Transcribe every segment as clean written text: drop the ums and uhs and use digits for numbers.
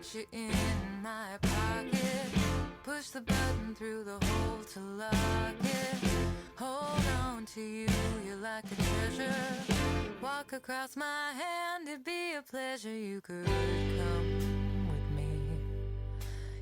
Put you in my pocket. Push the button through the hole to lock it. Hold on to you, you're like a treasure. Walk across my hand, it'd be a pleasure. You could come with me.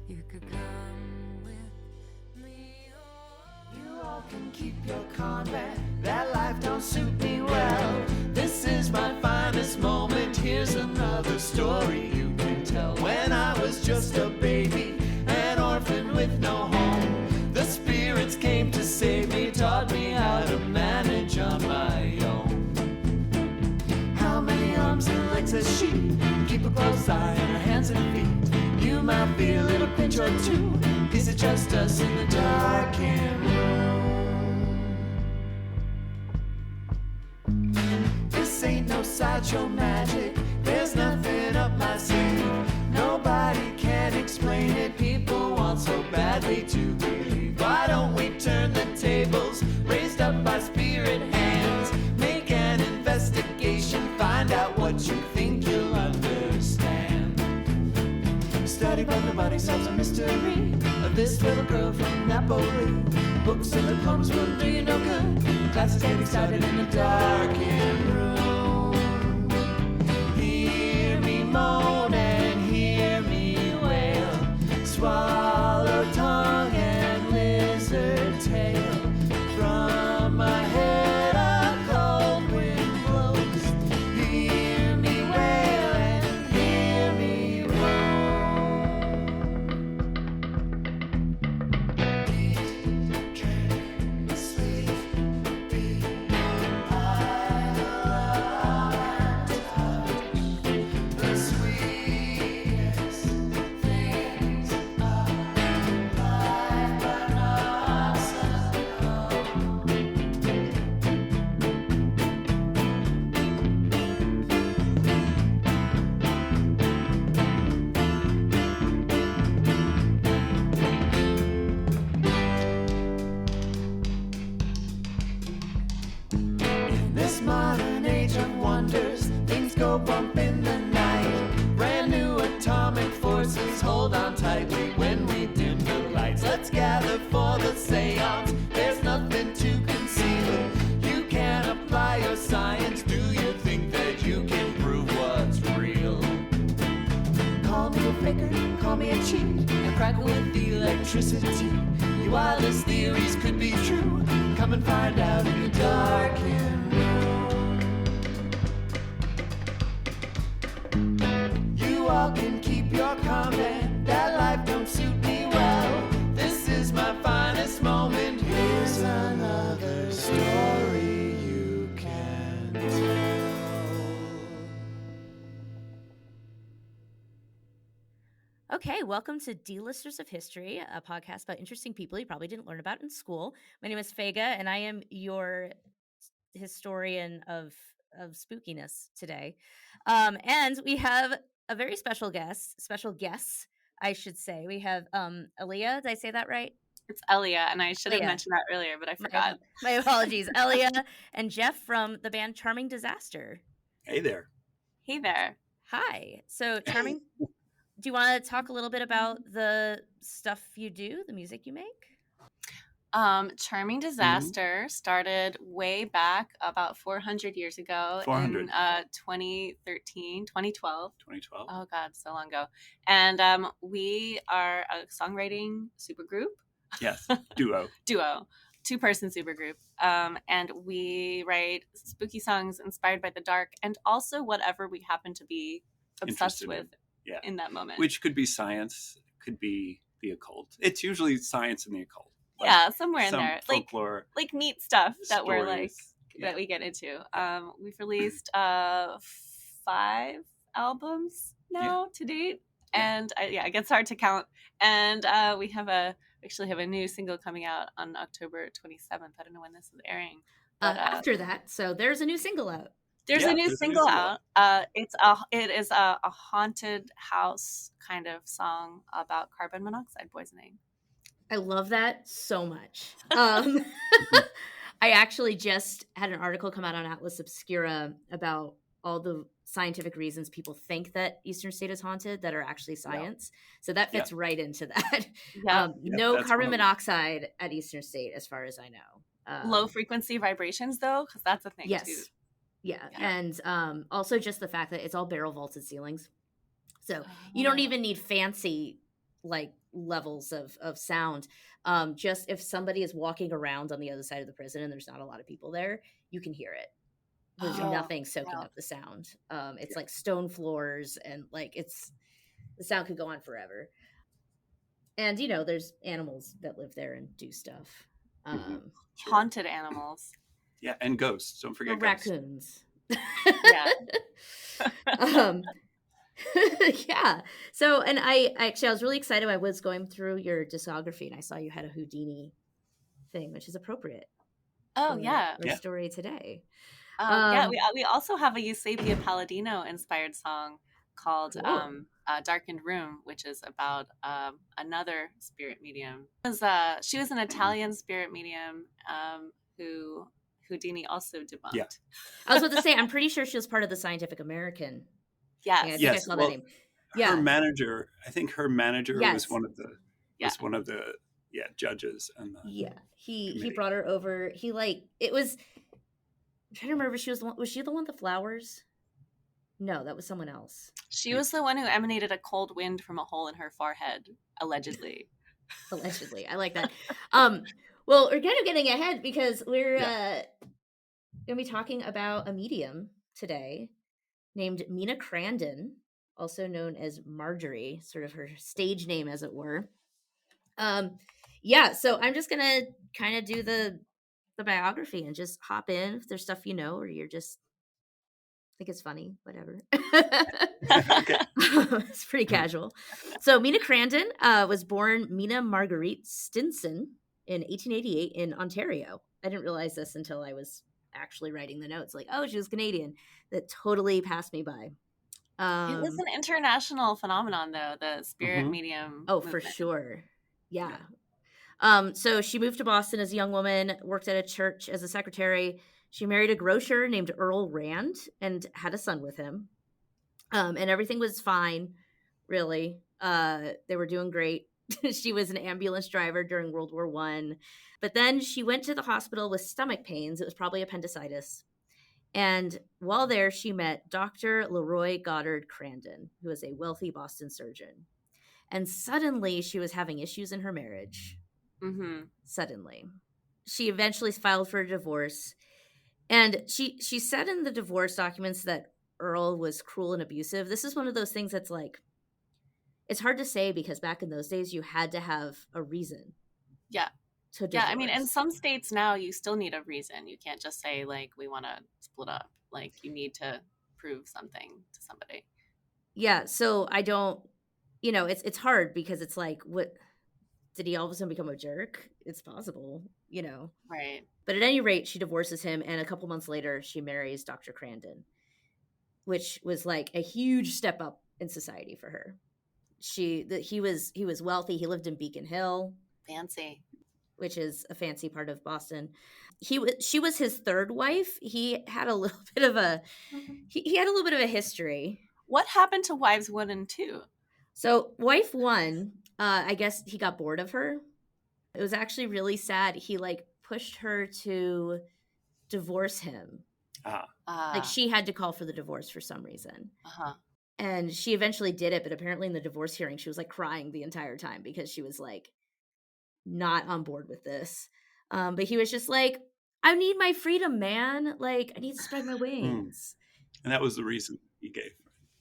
You could come with me. Oh. You all can keep your comment. That life don't suit me well. This is my finest moment. Here's another story you can tell. When I was just a baby, an orphan with no home, the spirits came to save me, taught me how to manage on my own. How many arms and legs has she? Keep a close eye on her hands and feet. You might be a little pinch or two. Is it just us in the darkened room? This ain't no sideshow magic. There's nothing up my sleeve. Nobody can explain it. People want so badly to believe. Why don't we turn the tables, raised up by spirit hands? Make an investigation, find out what you think you'll understand. Study but nobody solves a mystery of this little girl from Napoli. Books and diplomas will do you no good. Classes getting started in a darkened room. Hear me moan and hear me wail. Swallow tongue and lizard tail. From my head a cold wind blows. Hear me wail and hear me moan. Drink, sleep, be I love and touch. The sweetest things of life, but not so. In this modern age of wonders, things go bump in the night. Brand new atomic forces hold on tightly when we dim the lights. Let's gather for the seance. There's nothing to conceal. You can apply your science. Do you think that you can prove what's real? Call me a faker, call me a cheat, a cracker with electricity. Your wildest theories could be true. Come and find out in the darkened room. You all can keep your comment. That life don't suit me well. This is my finest moment. Here's another story you can tell. Okay, welcome to D-Listers of History, a podcast about interesting people you probably didn't learn about in school. My name is Fega, and I am your historian of spookiness today. And we have a very special guest, I should say. We have Aaliyah. Did I say that right? It's Elia, and I should have Leah. mentioned that earlier, but I forgot. My apologies. Elia and Jeff from the band Charming Disaster. Hey there. Hey there. Hi. So, Charming, do you want to talk a little bit about the stuff you do, the music you make? Charming Disaster started way back about 400 years ago 400. in 2013, 2012. 2012. Oh God, so long ago. And we are a songwriting supergroup. Yes. Duo. 2-person supergroup. And we write spooky songs inspired by the dark and also whatever we happen to be obsessed Interested with Yeah. in that moment. Which could be science, could be the occult. It's usually science and the occult. Like yeah, somewhere in some there. folklore Like neat stuff that we're like stories. Yeah. that we get into. We've released 5 albums now to date, and it gets hard to count. And we actually have a new single coming out on October 27th. I don't know when this is airing. But, After that, so there's a new single out. There's a new single out. It is a haunted house kind of song about carbon monoxide poisoning. I love that so much. I actually just had an article come out on Atlas Obscura about all the scientific reasons people think that Eastern State is haunted that are actually science. So that fits right into that. No that's carbon one of them. monoxide at Eastern State, as far as I know. Low frequency vibrations, though, because that's a thing too. Yes. Yeah. And also just the fact that it's all barrel vaulted ceilings. So you don't even need fancy like levels of sound. Just if somebody is walking around on the other side of the prison and there's not a lot of people there, you can hear it. There's nothing soaking up the sound. It's like stone floors, and like the sound could go on forever. And you know, there's animals that live there and do stuff. Haunted animals. Yeah, and ghosts. Don't forget ghosts. Raccoons. Yeah. Yeah. So, and I was really excited. I was going through your discography and I saw you had a Houdini thing, which is appropriate. Oh, for yeah. Our story today. We also have a Eusebia Palladino inspired song called Darkened Room, which is about another spirit medium. She was an Italian spirit medium who Houdini also debunked. Yeah. I was about to say, I'm pretty sure she was part of the Scientific American. Yes. I think I saw that name. Yeah. Her manager was one of the judges. And he brought her over. He it was, I'm trying to remember if was she the one with the flowers? No, that was someone else. She was the one who emanated a cold wind from a hole in her forehead, allegedly. Allegedly. I like that. Well, we're kind of getting ahead because we're going to be talking about a medium today named Mina Crandon, also known as Margery, sort of her stage name, as it were. So I'm just going to kind of do the biography and just hop in if there's stuff you know or you're just think it's funny, whatever. It's pretty casual. So Mina Crandon was born Mina Marguerite Stinson in 1888 in Ontario. I didn't realize this until I was actually writing the notes. Like, oh, she was Canadian. That totally passed me by. It was an international phenomenon, though, the spirit medium. Oh, movement. for sure. Yeah. So she moved to Boston as a young woman, worked at a church as a secretary. She married a grocer named Earl Rand and had a son with him. And everything was fine, really. They were doing great. She was an ambulance driver during World War I. But then she went to the hospital with stomach pains. It was probably appendicitis. And while there, she met Dr. Leroy Goddard Crandon, who was a wealthy Boston surgeon. And suddenly she was having issues in her marriage. Mm-hmm. Suddenly. She eventually filed for a divorce. And she said in the divorce documents that Earl was cruel and abusive. This is one of those things that's like, it's hard to say because back in those days, you had to have a reason. Yeah. To divorce. Yeah, I mean, in some states now, you still need a reason. You can't just say, like, we want to split up. Like, you need to prove something to somebody. Yeah, so I don't, it's hard because it's like, what, did he all of a sudden become a jerk? It's possible, Right. But at any rate, she divorces him, and a couple months later, she marries Dr. Crandon, which was like a huge step up in society for her. He was wealthy. He lived in Beacon Hill. Fancy. Which is a fancy part of Boston. She was his third wife. He had a little bit of a he had a little bit of a history. What happened to wives 1 and 2? So wife 1, I guess he got bored of her. It was actually really sad. He pushed her to divorce him. Like she had to call for the divorce for some reason. And she eventually did it, but apparently in the divorce hearing, she was crying the entire time because she was not on board with this. But he was just like, I need my freedom, man. I need to spread my wings. And that was the reason he gave.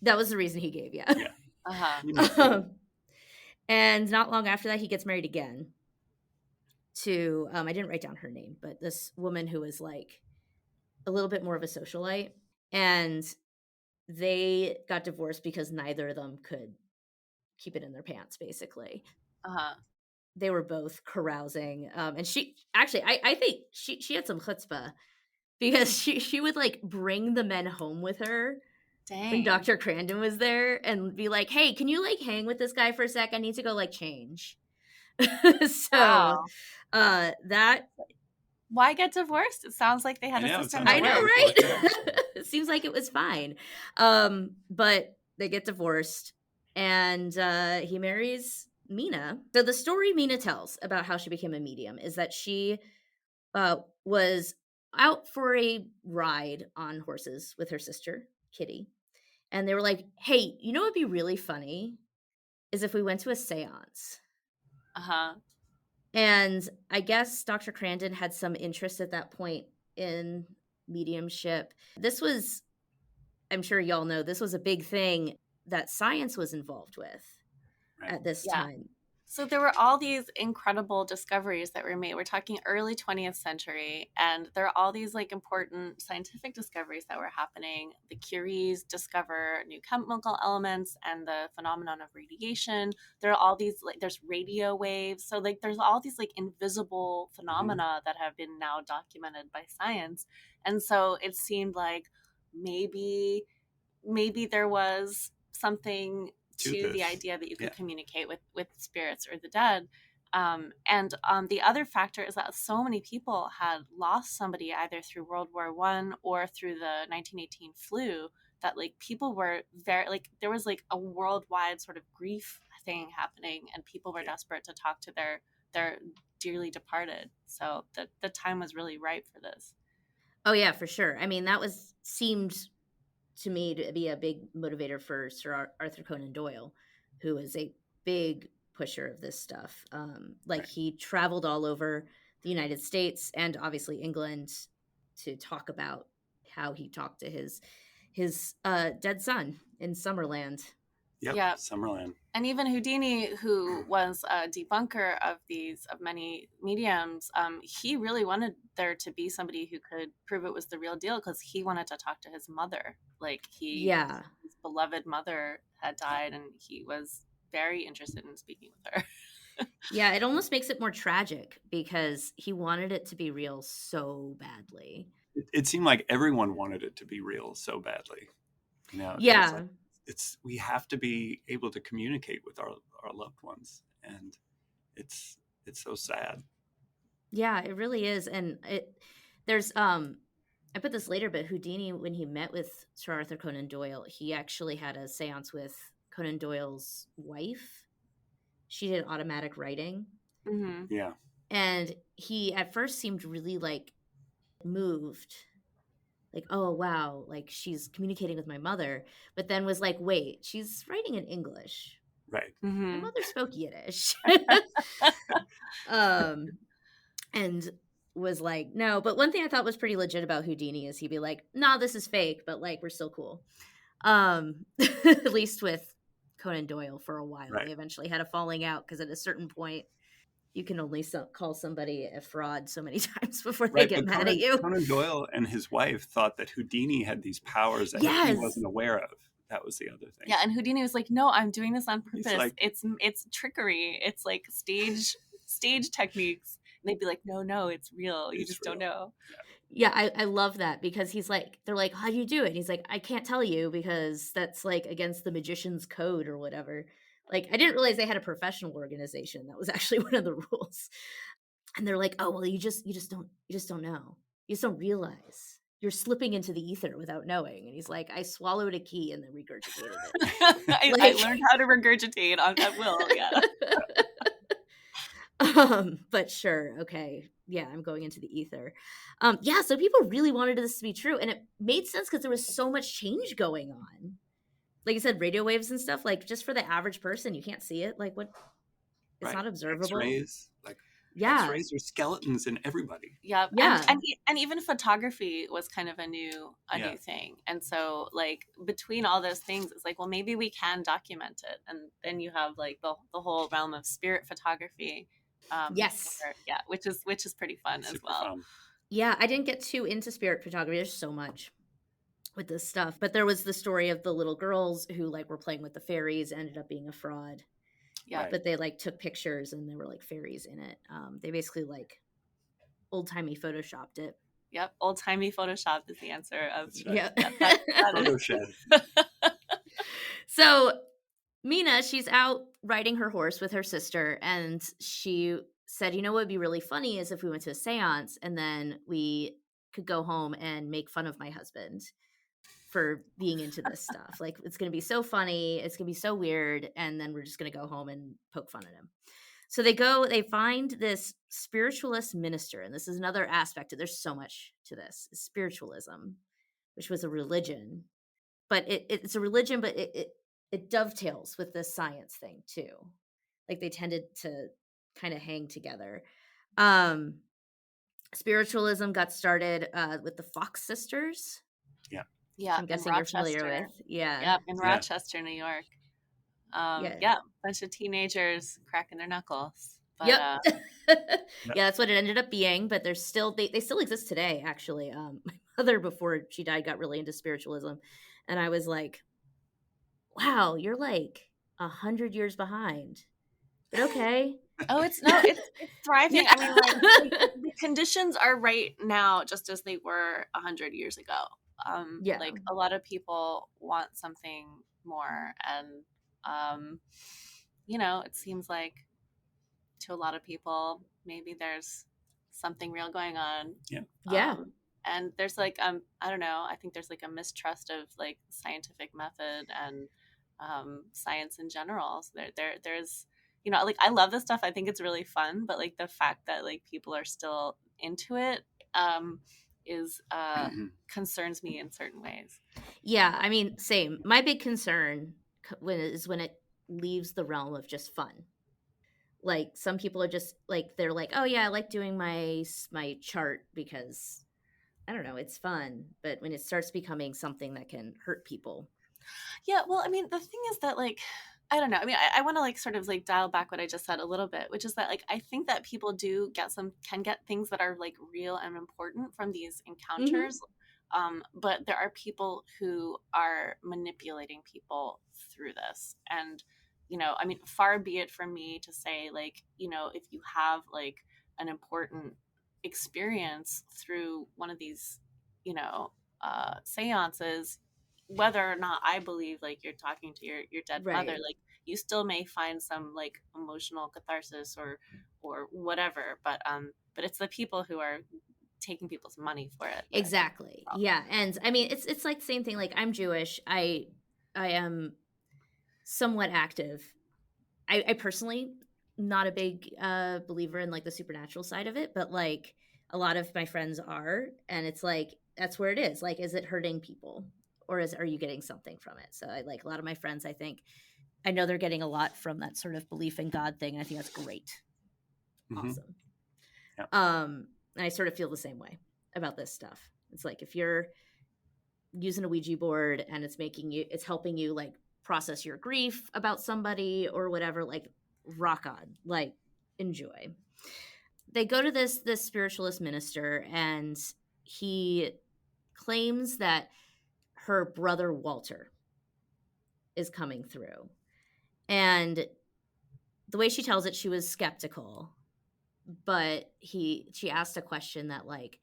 That was the reason he gave, yeah. And not long after that, he gets married again to, I didn't write down her name, but this woman who was a little bit more of a socialite. And they got divorced because neither of them could keep it in their pants, basically. They were both carousing. And she actually, I think she had some chutzpah because she would bring the men home with her. Dang. When Dr. Crandon was there and be like, hey, can you hang with this guy for a sec? I need to go change. So that. Why get divorced? It sounds like they had a system. I know, right? It seems like it was fine. But they get divorced, and he marries Mina. So the story Mina tells about how she became a medium is that she was out for a ride on horses with her sister, Kitty. And they were like, hey, you know what would be really funny is if we went to a seance. Uh-huh. And I guess Dr. Crandon had some interest at that point in mediumship. This was, I'm sure y'all know, this was a big thing that science was involved with at this Yeah. time. So there were all these incredible discoveries that were made. We're talking early 20th century, and there are all these like important scientific discoveries that were happening. The Curies discover new chemical elements and the phenomenon of radiation. There are all these like there's radio waves. So like there's all these like invisible phenomena that have been now documented by science. And so it seemed like maybe there was something to the idea that you could communicate with spirits or the dead. And the other factor is that so many people had lost somebody either through World War I or through the 1918 flu that like people were very like there was like a worldwide sort of grief thing happening, and people were desperate to talk to their dearly departed. So the time was really ripe for this. Oh yeah, for sure. I mean, that seemed to me to be a big motivator for Sir Arthur Conan Doyle, who is a big pusher of this stuff. He traveled all over the United States and obviously England to talk about how he talked to his dead son in Summerland. Yep. Summerland. And even Houdini, who was a debunker of many mediums, he really wanted there to be somebody who could prove it was the real deal because he wanted to talk to his mother. Like his beloved mother had died, and he was very interested in speaking with her. Yeah, it almost makes it more tragic because he wanted it to be real so badly. It seemed like everyone wanted it to be real so badly. You know, yeah. We have to be able to communicate with our loved ones, and it's so sad. Yeah, it really is. And there's I put this later, but Houdini, when he met with Sir Arthur Conan Doyle, he actually had a seance with Conan Doyle's wife. She did automatic writing. Mm-hmm. Yeah. And he at first seemed really like moved. Like, oh wow, like she's communicating with my mother, but then was like, wait, she's writing in English. Right. My mother spoke Yiddish. And was like, no. But one thing I thought was pretty legit about Houdini is he'd be like, nah, this is fake, but like we're still cool. At least with Conan Doyle for a while. They eventually had a falling out because at a certain point you can only call somebody a fraud so many times before they get mad at you. Conan Doyle and his wife thought that Houdini had these powers that he wasn't aware of. That was the other thing. Yeah, and Houdini was like, no, I'm doing this on purpose. Like, it's trickery. It's like stage techniques. And they'd be like, no, it's real. You just don't know. Yeah, I love that because he's like, they're like, how do you do it? And he's like, I can't tell you because that's like against the magician's code or whatever. Like, I didn't realize they had a professional organization. That was actually one of the rules. And they're like, oh, well, you just don't know. You just don't realize. You're slipping into the ether without knowing. And he's like, I swallowed a key and then regurgitated it. I learned how to regurgitate at will, yeah. But sure, okay. Yeah, I'm going into the ether. So people really wanted this to be true. And it made sense because there was so much change going on. Like you said, radio waves and stuff, like just for the average person, you can't see it. Like what? It's not observable. X-rays, X-rays are skeletons in everybody. Yeah. And even photography was kind of a new thing. And so like between all those things, it's like, well, maybe we can document it. And then you have like the whole realm of spirit photography. Which is pretty fun as well. Fun. Yeah, I didn't get too into spirit photography. There's so much with this stuff. But there was the story of the little girls who like were playing with the fairies, ended up being a fraud. Yeah, but they like took pictures and there were like fairies in it. They basically like old-timey photoshopped it. Yep, old-timey Photoshop is the answer. Photoshed. So Mina, she's out riding her horse with her sister, and she said, you know what would be really funny is if we went to a seance and then we could go home and make fun of my husband. for being into this stuff. Like, it's going to be so funny, it's going to be so weird, and then we're just going to go home and poke fun at him. So they find this spiritualist minister, and this is another aspect of, there's so much to this, spiritualism, which was a religion, but it's a religion, but it dovetails with this science thing too. Like, they tended to kind of hang together. Spiritualism got started with the Fox sisters. Yeah. Yeah, I'm guessing you're familiar Rochester. with. Yeah. Yep, in Rochester, New York. Yeah. Yeah, bunch of teenagers cracking their knuckles. But, Yep. Yeah, that's what it ended up being. But there's still they still exist today. Actually, my mother, before she died, got really into spiritualism, and I was like, "Wow, you're like 100 years behind." But okay. Oh, it's thriving. Yeah. I mean, like, the conditions are right now just as they were 100 years ago. Yeah. Like, a lot of people want something more, and it seems like to a lot of people maybe there's something real going on. Yeah. And there's like I don't know, I think there's like a mistrust of like scientific method and science in general. So there's like, I love this stuff. I think it's really fun, but like the fact that like people are still into it is concerns me in certain ways. Yeah, I mean, same. My big concern is when it leaves the realm of just fun. Like, some people are just like, they're like, oh yeah, I like doing my chart because, I don't know, it's fun. But when it starts becoming something that can hurt people. Yeah, well, I mean, the thing is that, like, I don't know. I mean, I want to like sort of like dial back what I just said a little bit, which is that like I think that people can get things that are like real and important from these encounters. But there are people who are manipulating people through this. And, I mean, far be it from me to say, like, if you have like an important experience through one of these, seances, whether or not I believe like you're talking to your dead mother, like, you still may find some like emotional catharsis or whatever. But it's the people who are taking people's money for it. Exactly. Yeah. And I mean, it's like the same thing. Like, I'm Jewish. I am somewhat active. I personally not a big believer in like the supernatural side of it, but like a lot of my friends are, and it's like, that's where it is. Like, is it hurting people, or are you getting something from it? So I like a lot of my friends, I know they're getting a lot from that sort of belief in God thing. And I think that's great. Awesome. Yeah. And I sort of feel the same way about this stuff. It's like, if you're using a Ouija board and it's helping you like process your grief about somebody or whatever, like, rock on, like, enjoy. They go to this spiritualist minister, and he claims that her brother Walter is coming through. And the way she tells it, she was skeptical, but she asked a question that like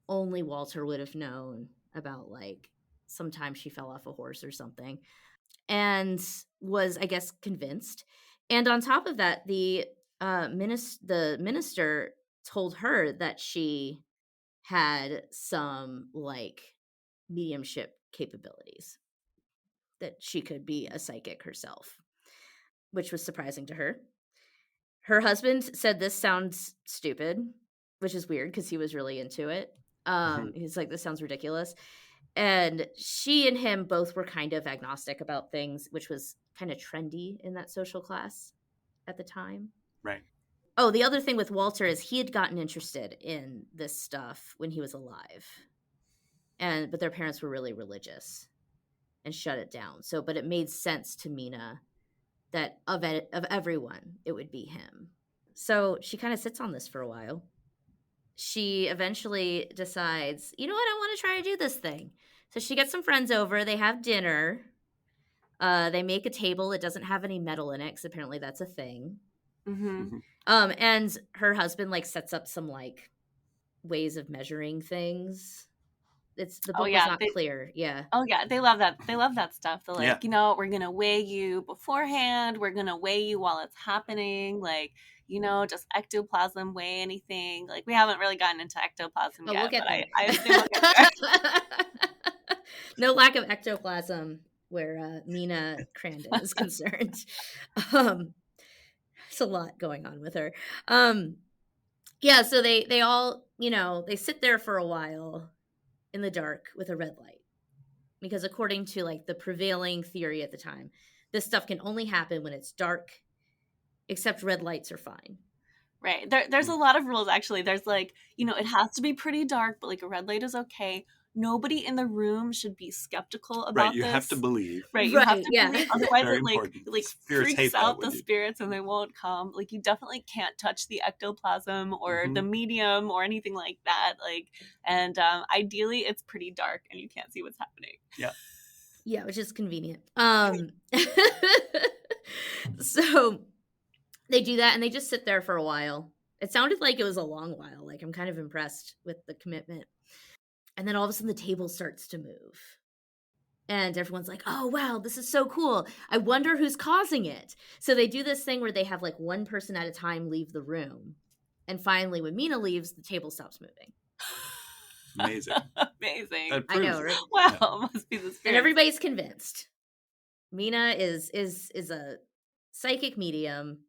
only Walter would have known about, like sometimes she fell off a horse or something, and was, I guess, convinced. And on top of that, the minister told her that she had some like mediumship capabilities, that she could be a psychic herself, which was surprising to her. Her husband said this sounds stupid, which is weird because he was really into it. He's like, this sounds ridiculous. And she and him both were kind of agnostic about things, which was kind of trendy in that social class at the time. Right. Oh, the other thing with Walter is he had gotten interested in this stuff when he was alive. But their parents were really religious and shut it down. So, but it made sense to Mina that of everyone, it would be him. So she kind of sits on this for a while. She eventually decides, you know what, I want to try to do this thing. So she gets some friends over. They have dinner. They make a table. It doesn't have any metal in it, because apparently that's a thing. And her husband like sets up some like ways of measuring things. The book was not clear. Yeah. Oh yeah, they love that. They love that stuff. They're like, we're gonna weigh you beforehand. We're gonna weigh you while it's happening. Like, does ectoplasm weigh anything? Like, we haven't really gotten into ectoplasm yet. We'll get but there. I assume we'll get there. No lack of ectoplasm where Mina Crandon is concerned. There's a lot going on with her. Yeah, so they all, they sit there for a while in the dark with a red light. Because according to like the prevailing theory at the time, this stuff can only happen when it's dark, except red lights are fine. Right. There's a lot of rules, actually. There's like, it has to be pretty dark, but like a red light is okay. Nobody in the room should be skeptical about Right, you this. have to believe. Right, you have Right, to yeah. believe. Otherwise, Very it important. like Spirits hate freaks that out when the you- spirits and they won't come. Like, you definitely can't touch the ectoplasm or the medium or anything like that. Like, and ideally, it's pretty dark and you can't see what's happening. Yeah. Yeah, which is convenient. So they do that and they just sit there for a while. It sounded like it was a long while. Like, I'm kind of impressed with the commitment. And then all of a sudden the table starts to move. And everyone's like, oh, wow, this is so cool. I wonder who's causing it. So they do this thing where they have like one person at a time leave the room. And finally, when Mina leaves, the table stops moving. Amazing. Amazing. That I know, proves it. right? Wow, must be the spirit. And everybody's convinced. Mina is a psychic medium.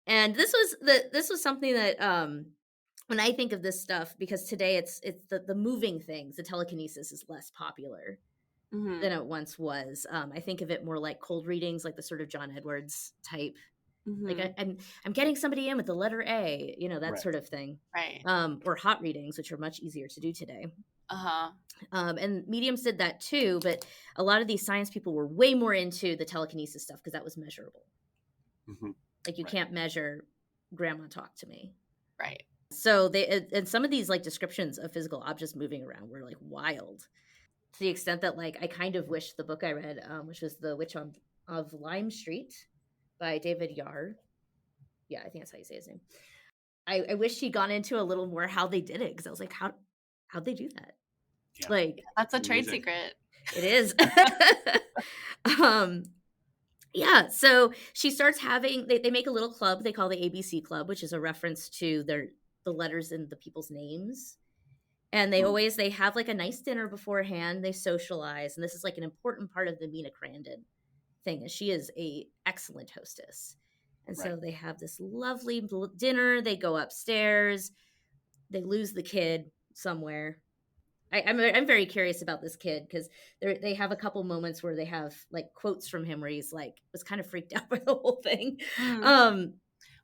And this was something that when I think of this stuff, because today it's the moving things, the telekinesis is less popular than it once was. I think of it more like cold readings, like the sort of John Edwards type. Like I'm getting somebody in with the letter A, that Right. sort of thing. Right. Or hot readings, which are much easier to do today. Uh-huh. And mediums did that too, but a lot of these science people were way more into the telekinesis stuff because that was measurable. Mhm. Like, you Right. can't measure grandma talk to me. Right. So and some of these like descriptions of physical objects moving around were like wild, to the extent that like I kind of wish the book I read, which was The Witch of Lime Street by David Yard. Yeah, I think that's how you say his name. I wish he'd gone into a little more how they did it, because I was like, how'd they do that? Yeah. Like, That's a trade Amazing. secret. it is. Yeah, so she starts having, they make a little club they call the ABC Club, which is a reference to the letters in the people's names. And they have like a nice dinner beforehand. They socialize. And this is like an important part of the Mina Crandon thing, is she is a excellent hostess. And so Right. they have this lovely dinner. They go upstairs. They lose the kid somewhere. I'm very curious about this kid, because they have a couple moments where they have like quotes from him where he's like was kind of freaked out by the whole thing.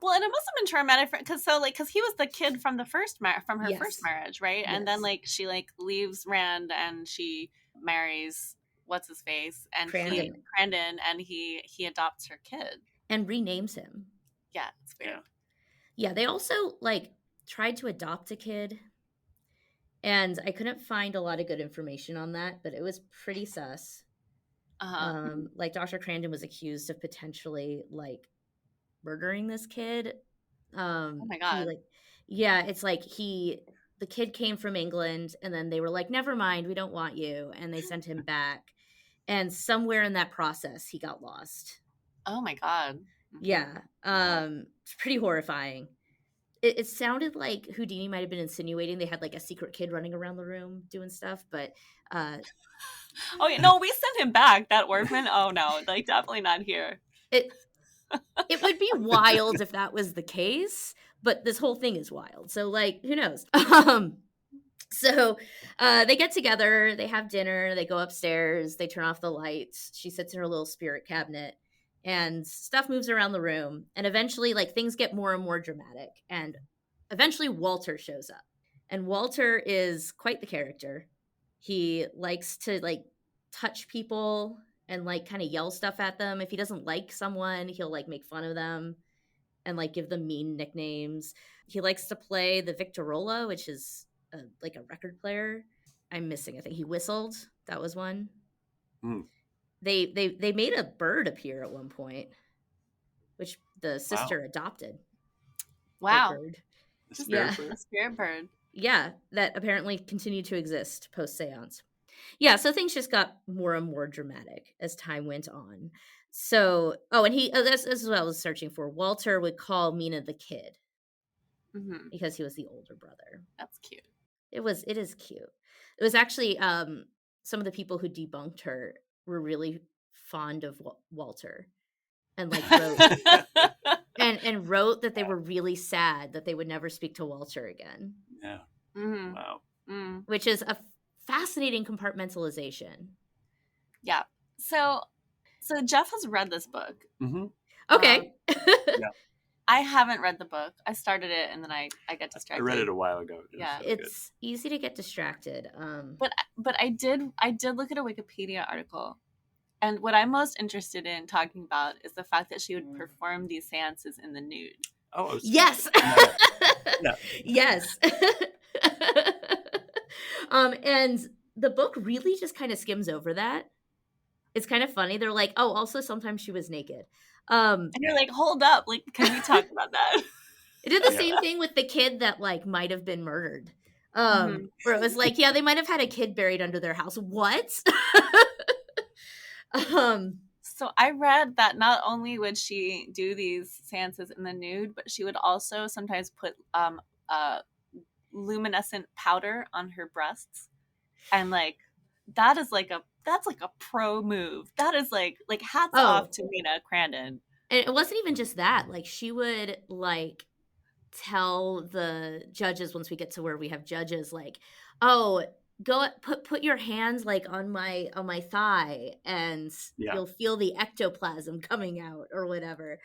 Well, and it must have been traumatic because he was the kid from the first from her Yes. first marriage, right? And then Yes. like she like leaves Rand and she marries what's his face and Crandon. Crandon, and he adopts her kid. And renames him. Yeah, it's weird. Yeah, they also like tried to adopt a kid, and I couldn't find a lot of good information on that, but it was pretty sus. Like Dr. Crandon was accused of potentially like murdering this kid. Oh my God. It's like the kid came from England, and then they were like, never mind, we don't want you, and they sent him back, and somewhere in that process he got lost. Oh my God. Yeah. It's pretty horrifying. It sounded like Houdini might have been insinuating they had like a secret kid running around the room doing stuff, but Oh yeah, no, we sent him back, that orphan. Oh no, like definitely not here. it would be wild if that was the case, but this whole thing is wild. So like, who knows? So they get together, they have dinner, they go upstairs, they turn off the lights. She sits in her little spirit cabinet, and stuff moves around the room. And eventually, like, things get more and more dramatic. And eventually Walter shows up. And Walter is quite the character. He likes to like touch people and like kind of yell stuff at them. If he doesn't like someone, he'll like make fun of them and like give them mean nicknames. He likes to play the Victorola, which is like a record player. I'm missing a thing. He whistled. That was one. They made a bird appear at one point, which the sister adopted. Wow. Bird. The spirit A bird? spirit bird. Yeah, that apparently continued to exist post-seance. Yeah, so things just got more and more dramatic as time went on. So, and this is what I was searching for. Walter would call Mina the kid because he was the older brother. That's cute. It is cute. It was actually some of the people who debunked her were really fond of Walter, and like wrote and wrote that they were really sad that they would never speak to Walter again. Yeah. Mhm. Wow. Mm. Which is a fascinating compartmentalization. Yeah. So Jeff has read this book. Mm-hmm. Okay. I haven't read the book. I started it and then I got distracted. I read it a while ago. It was Yeah. really good. It's easy to get distracted. But I did look at a Wikipedia article, and what I'm most interested in talking about is the fact that she would perform these seances in the nude. Oh, I was Yes. Yeah. Yes. And the book really just kind of skims over that. It's kind of funny. They're like, oh, also sometimes she was naked. And you're like, hold up, like, can we talk about that? It did the same thing with the kid that like might have been murdered. Where it was like, yeah, they might have had a kid buried under their house. What? So I read that not only would she do these seances in the nude, but she would also sometimes put luminescent powder on her breasts, and like that's like a pro move. That is like hats off to Mina Crandon. And it wasn't even just that. Like she would like tell the judges, once we get to where we have judges, like, oh, go put your hands like on my thigh and you'll feel the ectoplasm coming out or whatever.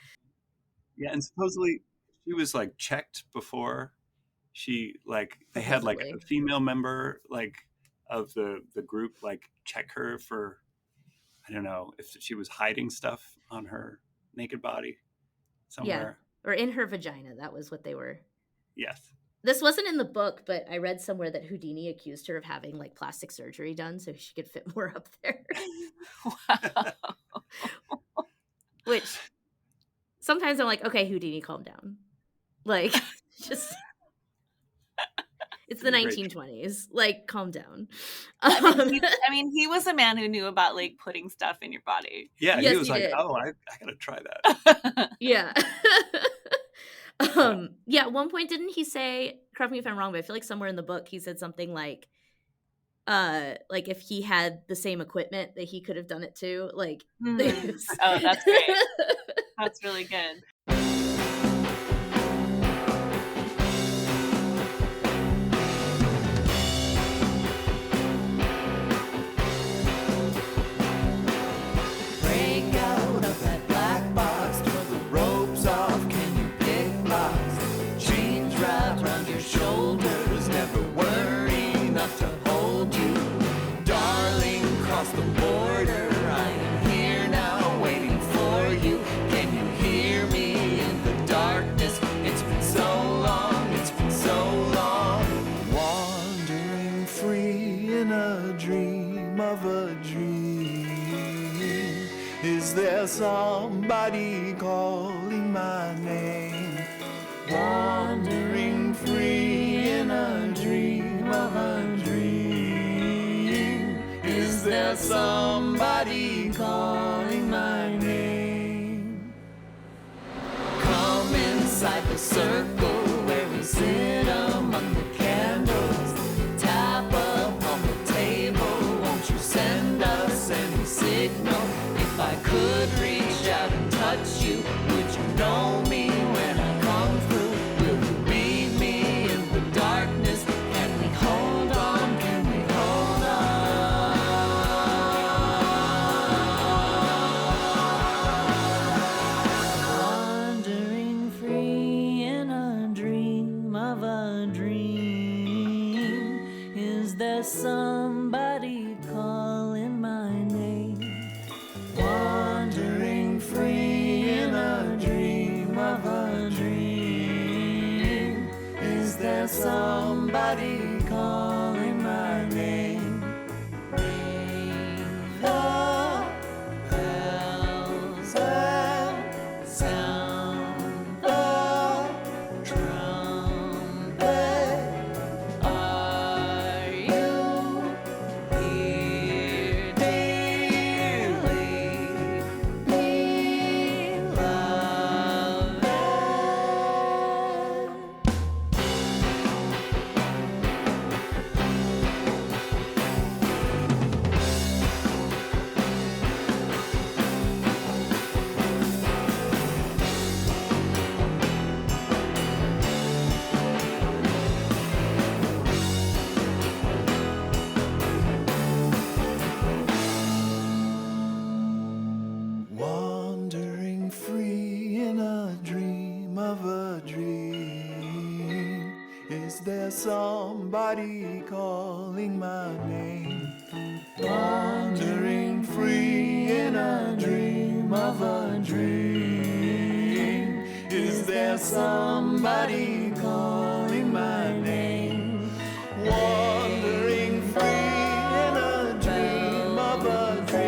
Yeah, and supposedly she was like checked before she like they had like a female member like of the group like check her for, I don't know if she was hiding stuff on her naked body somewhere. Yeah, or in her vagina. That was what they were. Yes. This wasn't in the book, but I read somewhere that Houdini accused her of having like plastic surgery done so she could fit more up there. Wow. Which sometimes I'm like, okay, Houdini, calm down. Like, just it's the 1920s. Like, calm down. I mean, he was a man who knew about like putting stuff in your body. Yeah, yes, he was like, did. oh, I gotta try that. Yeah. Yeah, at one point, didn't he say, correct me if I'm wrong, but I feel like somewhere in the book he said something like if he had the same equipment that he could have done it too. Like, Oh, that's great. That's really good. Break out of that black box, throw the ropes off, can you pick locks? Chains wrapped around your shoulders, never were enough to hold you. Darling, cross the border, I am here now waiting for you. Can you hear me in the darkness? It's been so long, it's been so long. Wandering free in a dream of a dream. Is there somebody calling my name? Wandering free in a dream of a dream. Is there somebody calling my name? Come inside the circle where we sit among the candles. Tap up on the table, won't you send us any signal? If I could reach out and touch you, would you know me when I come through? Will you meet me in the darkness? Can we hold on? Can we hold on? Wandering free in a dream of a dream. Is there somebody calling my name? Wandering free in a dream of a dream. Is there somebody calling my name? Ring the bells and sound the trumpet. Are you here, dearly beloved? there somebody calling my name? Wandering free in a dream of a dream. Is there somebody calling my name? Wandering free in a dream of a dream.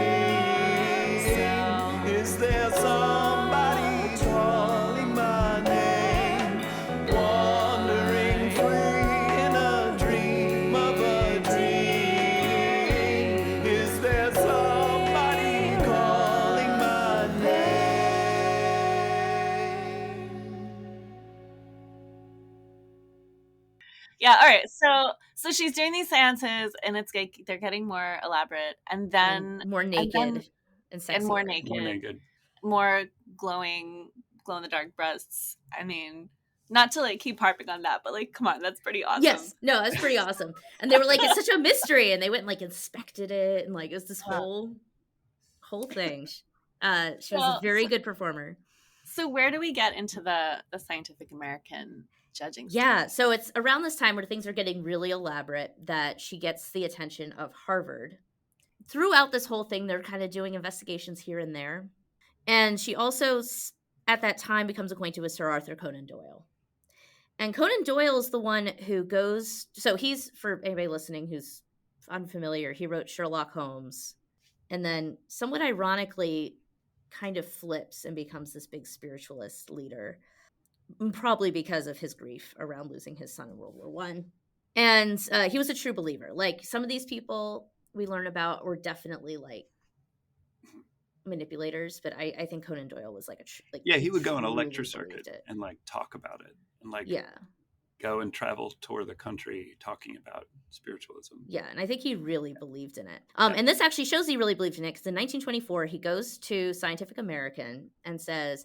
Is there somebody calling my name? Wandering free in a dream of a dream. Is there somebody calling my name? Yeah, all right. So she's doing these seances and it's like they're getting more elaborate and then and more naked and sexier. and more naked. More naked. More glowing, glow in the dark breasts. I mean, not to like keep harping on that, but like, come on, that's pretty awesome. Yes, no, that's pretty awesome. And they were like, it's such a mystery, and they went and like inspected it, and like it was this whole thing. She was a very good performer. So where do we get into the Scientific American judging? Yeah, so it's around this time where things are getting really elaborate that she gets the attention of Harvard. Throughout this whole thing, they're kind of doing investigations here and there. And she also, at that time, becomes acquainted with Sir Arthur Conan Doyle. And Conan Doyle is the one who goes... So he's, for anybody listening who's unfamiliar, he wrote Sherlock Holmes. And then, somewhat ironically, kind of flips and becomes this big spiritualist leader. Probably because of his grief around losing his son in World War I. And he was a true believer. Like, some of these people we learn about were definitely, like, manipulators, but I think Conan Doyle was like he would go on a lecture circuit and like talk about it and like go and travel tour the country talking about spiritualism. Yeah, and I think he really believed in it. And this actually shows he really believed in it because in 1924 he goes to Scientific American and says,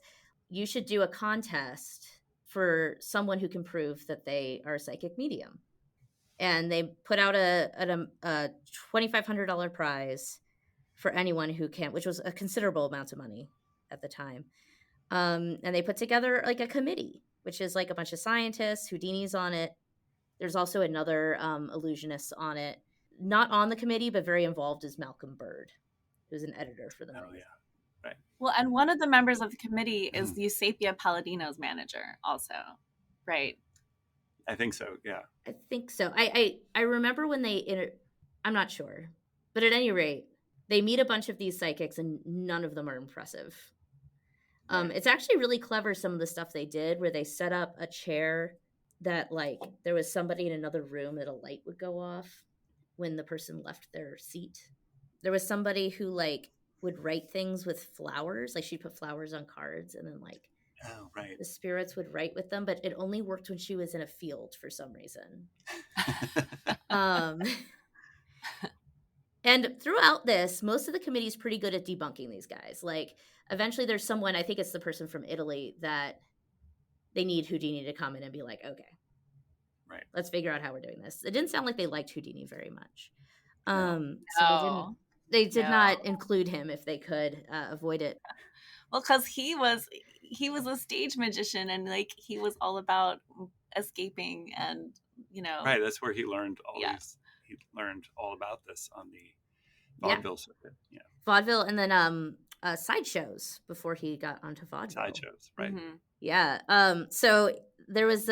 you should do a contest for someone who can prove that they are a psychic medium. And they put out a $2,500 prize for anyone who can, which was a considerable amount of money at the time. And they put together like a committee, which is like a bunch of scientists. Houdini's on it. There's also another illusionist on it. Not on the committee, but very involved is Malcolm Bird, who's an editor for the magazine. Right. Well, and one of the members of the committee is Eusapia Palladino's manager also, right? I think so, yeah. I think so. I remember when I'm not sure. But at any rate, they meet a bunch of these psychics and none of them are impressive. It's actually really clever, some of the stuff they did, where they set up a chair that, like, there was somebody in another room that a light would go off when the person left their seat. There was somebody who, like, would write things with flowers. Like, she'd put flowers on cards and then, like, the spirits would write with them. But it only worked when she was in a field for some reason. And throughout this, most of the committee is pretty good at debunking these guys. Like, eventually there's someone, I think it's the person from Italy, that they need Houdini to come in and be like, okay, right, let's figure out how we're doing this. It didn't sound like they liked Houdini very much. No. So they did not include him if they could avoid it. Well, because he was a stage magician and like he was all about escaping and, you know. Right, that's where he learned these. He learned all about this on the vaudeville circuit. Yeah. Vaudeville and then sideshows before he got onto vaudeville. Sideshows, right. Mm-hmm. Yeah. So there was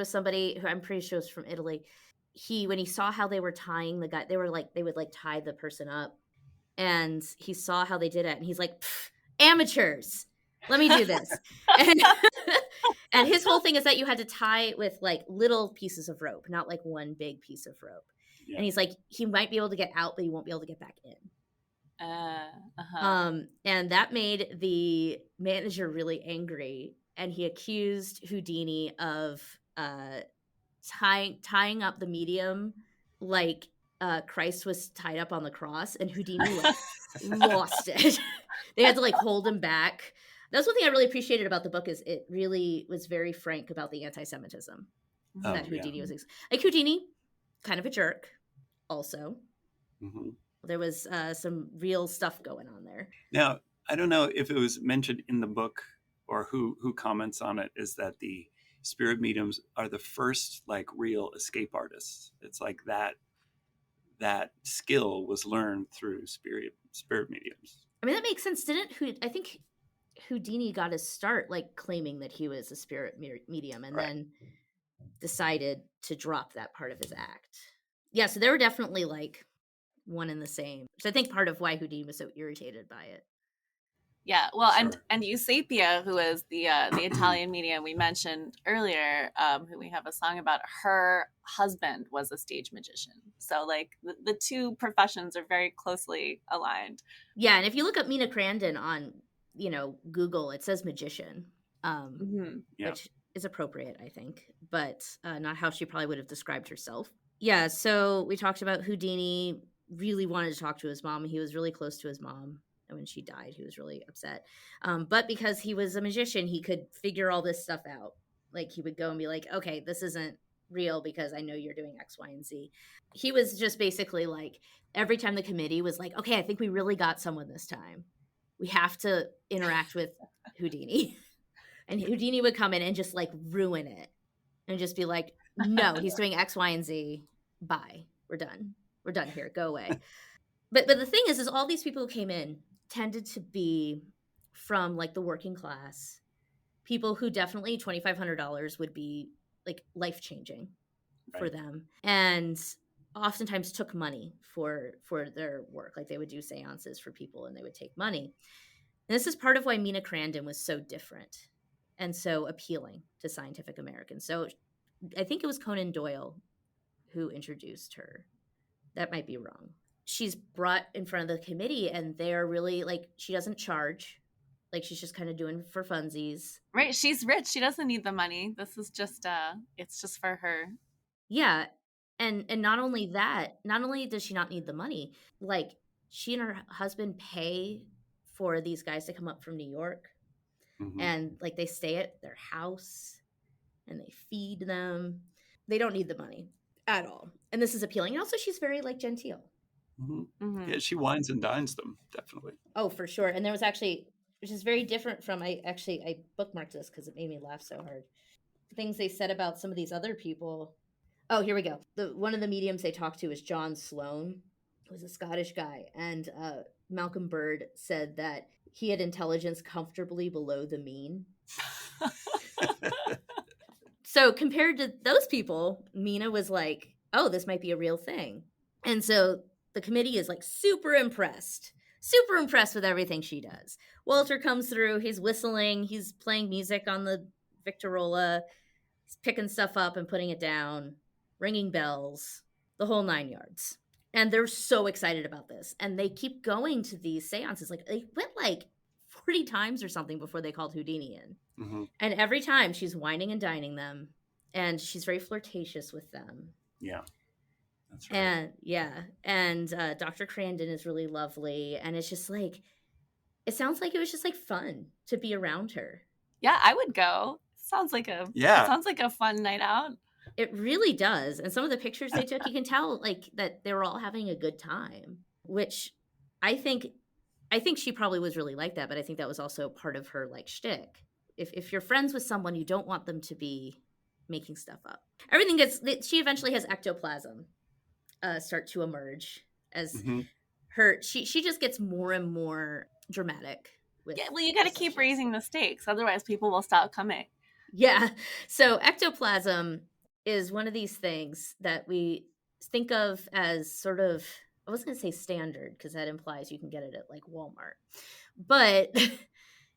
somebody who I'm pretty sure was from Italy. When he saw how they were tying the guy, they would like tie the person up, and he saw how they did it, and he's like, amateurs, let me do this. And his whole thing is that you had to tie with like little pieces of rope, not like one big piece of rope. Yeah. And he's like, he might be able to get out, but he won't be able to get back in. And that made the manager really angry, and he accused Houdini of tying up the medium like Christ was tied up on the cross, and Houdini like lost it. They had to like hold him back. That's one thing I really appreciated about the book, is it really was very frank about the anti-Semitism that Houdini was. Like, Houdini, kind of a jerk also. Mm-hmm. There was some real stuff going on there. Now, I don't know if it was mentioned in the book or who comments on it, is that spirit mediums are the first like real escape artists. It's like that skill was learned through spirit mediums. I mean, that makes sense. I think Houdini got his start like claiming that he was a spirit medium, and then decided to drop that part of his act. Yeah, so they were definitely like one and the same. So I think part of why Houdini was so irritated by it. Yeah, well, and Eusapia, who is the Italian medium we mentioned earlier, who we have a song about, her husband was a stage magician. So like the two professions are very closely aligned. Yeah, and if you look up Mina Crandon on Google, it says magician, which is appropriate, I think, but not how she probably would have described herself. Yeah, so we talked about Houdini really wanted to talk to his mom. He was really close to his mom. And when she died, he was really upset. But because he was a magician, he could figure all this stuff out. Like he would go and be like, okay, this isn't real because I know you're doing X, Y, and Z. He was just basically like, every time the committee was like, okay, I think we really got someone this time. We have to interact with Houdini. And Houdini would come in and just like ruin it and just be like, no, he's doing X, Y, and Z. Bye. We're done. We're done here. Go away. But the thing is all these people who came in tended to be from like the working class, people who definitely $2,500 would be like life-changing for them, and oftentimes took money for their work. Like they would do seances for people and they would take money. And this is part of why Mina Crandon was so different and so appealing to Scientific American. So I think it was Conan Doyle who introduced her. That might be wrong. She's brought in front of the committee and they're really like, she doesn't charge. Like she's just kind of doing for funsies. Right. She's rich. She doesn't need the money. This is just, it's just for her. Yeah. And not only that, not only does she not need the money, like she and her husband pay for these guys to come up from New York. Mm-hmm. And like they stay at their house and they feed them. They don't need the money at all. And this is appealing. And also she's very like genteel. Mm-hmm. Mm-hmm. Yeah, she wines and dines them, definitely. Oh, for sure. And there was actually, which is very different from, I bookmarked this because it made me laugh so hard. Things they said about some of these other people. Oh, here we go. One of the mediums they talked to is John Sloan, who was a Scottish guy. And Malcolm Bird said that he had intelligence comfortably below the mean. So compared to those people, Mina was like, oh, this might be a real thing. And so the committee is like super impressed with everything she does. Walter comes through, he's whistling, he's playing music on the Victrola, he's picking stuff up and putting it down, ringing bells, the whole 9 yards. And they're so excited about this. And they keep going to these seances. Like they went like 40 times or something before they called Houdini in. Mm-hmm. And every time she's whining and dining them. And she's very flirtatious with them. Yeah. That's right. And Dr. Crandon is really lovely. And it's just like, it sounds like it was just like fun to be around her. Yeah, I would go. Sounds like a fun night out. It really does. And some of the pictures they took, you can tell like that they were all having a good time, which I think she probably was really like that. But I think that was also part of her like shtick. If you're friends with someone, you don't want them to be making stuff up. She eventually has ectoplasm start to emerge as she just gets more and more dramatic. Well, you got to keep raising the stakes. Otherwise people will stop coming. Yeah. So ectoplasm is one of these things that we think of as sort of, I wasn't going to say standard because that implies you can get it at like Walmart. But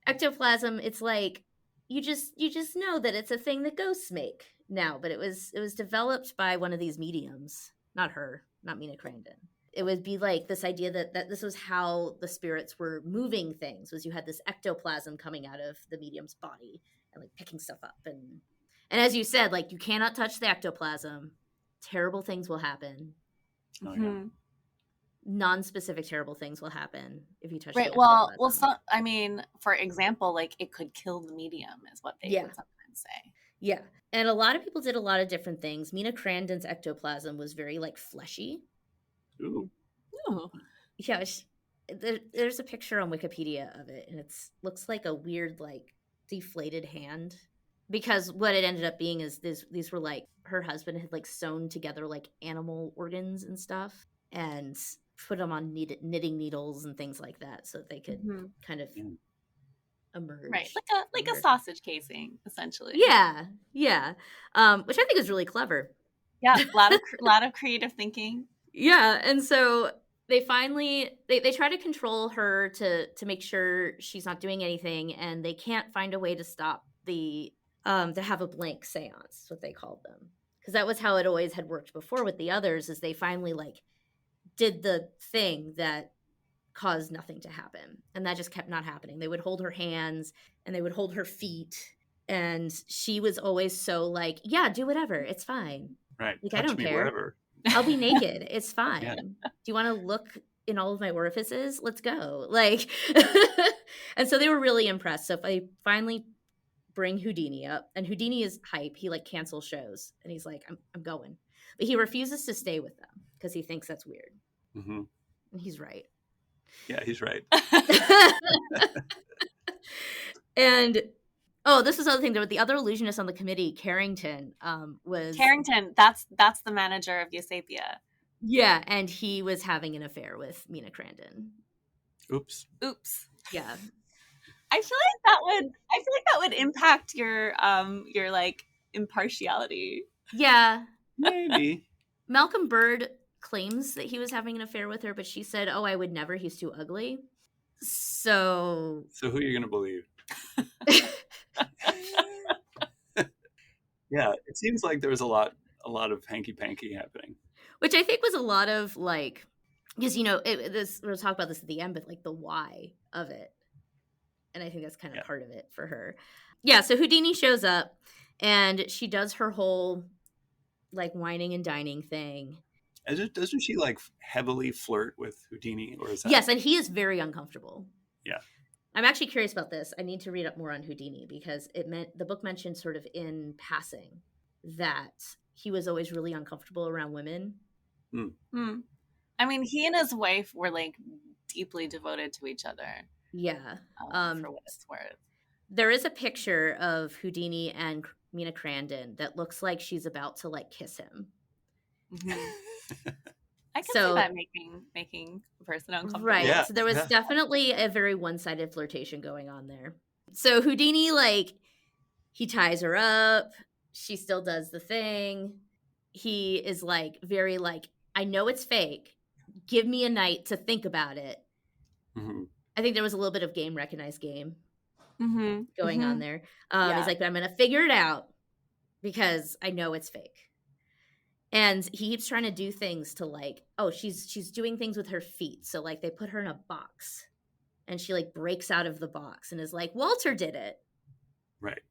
ectoplasm, it's like, you just know that it's a thing that ghosts make now, but it was developed by one of these mediums, not her, not Mina Crandon. It would be like this idea that this was how the spirits were moving things, was you had this ectoplasm coming out of the medium's body and like picking stuff up. And as you said, like you cannot touch the ectoplasm. Terrible things will happen. Oh, yeah. Non-specific terrible things will happen if you touch the ectoplasm. Well, I mean, for example, like it could kill the medium is what they would sometimes say. Yeah. And a lot of people did a lot of different things. Mina Crandon's ectoplasm was very like fleshy. Ooh. Yeah. There's a picture on Wikipedia of it and looks like a weird like deflated hand because what it ended up being is these were like her husband had like sewn together like animal organs and stuff and put them on knitting needles and things like that so that they could kind of emerge. Right, like a sausage casing, essentially. Yeah, which I think is really clever. Yeah, a lot of creative thinking. Yeah, and so they finally they try to control her to make sure she's not doing anything, and they can't find a way to stop the to have a blank seance, what they called them, because that was how it always had worked before with the others. Is they finally like did the thing that caused nothing to happen, and that just kept not happening. They would hold her hands and they would hold her feet, and she was always so like, yeah, do whatever, it's fine. Right. Like, Touch I don't me care. Wherever. I'll be naked. It's fine. Yeah. Do you want to look in all of my orifices? Let's go. Like, and so they were really impressed. So if I finally bring Houdini up, and Houdini is hype, he like cancels shows, and he's like, I'm going, but he refuses to stay with them because he thinks that's weird. Mm-hmm. And he's right. Yeah, he's right. And this is the other thing. There was the other illusionist on the committee, Carrington. Carrington. That's the manager of Eusapia. Yeah, and he was having an affair with Mina Crandon. Oops. Yeah. I feel like that would impact your like impartiality. Yeah. Maybe. Malcolm Bird claims that he was having an affair with her, but she said, "Oh, I would never. He's too ugly." So who are you going to believe? Yeah, it seems like there was a lot of hanky-panky happening. Which I think was a lot of like, because we'll talk about this at the end, but like the why of it, and I think that's kind of part of it for her. Yeah, so Houdini shows up, and she does her whole like whining and dining thing. Doesn't she like heavily flirt with Houdini, or is that? Yes, and he is very uncomfortable. Yeah. I'm actually curious about this. I need to read up more on Houdini because the book mentioned sort of in passing that he was always really uncomfortable around women. I mean, he and his wife were like deeply devoted to each other. Yeah. For what it's worth. There is a picture of Houdini and Mina Crandon that looks like she's about to like kiss him. I can see that making a person uncomfortable. Right. Yeah, So there was definitely a very one-sided flirtation going on there. So Houdini, like, he ties her up. She still does the thing. He is like very like, I know it's fake. Give me a night to think about it. Mm-hmm. I think there was a little bit of game recognize game going on there. Yeah. He's like, but I'm going to figure it out because I know it's fake. And he keeps trying to do things to like, she's doing things with her feet. So like they put her in a box and she like breaks out of the box and is like, Walter did it. Right.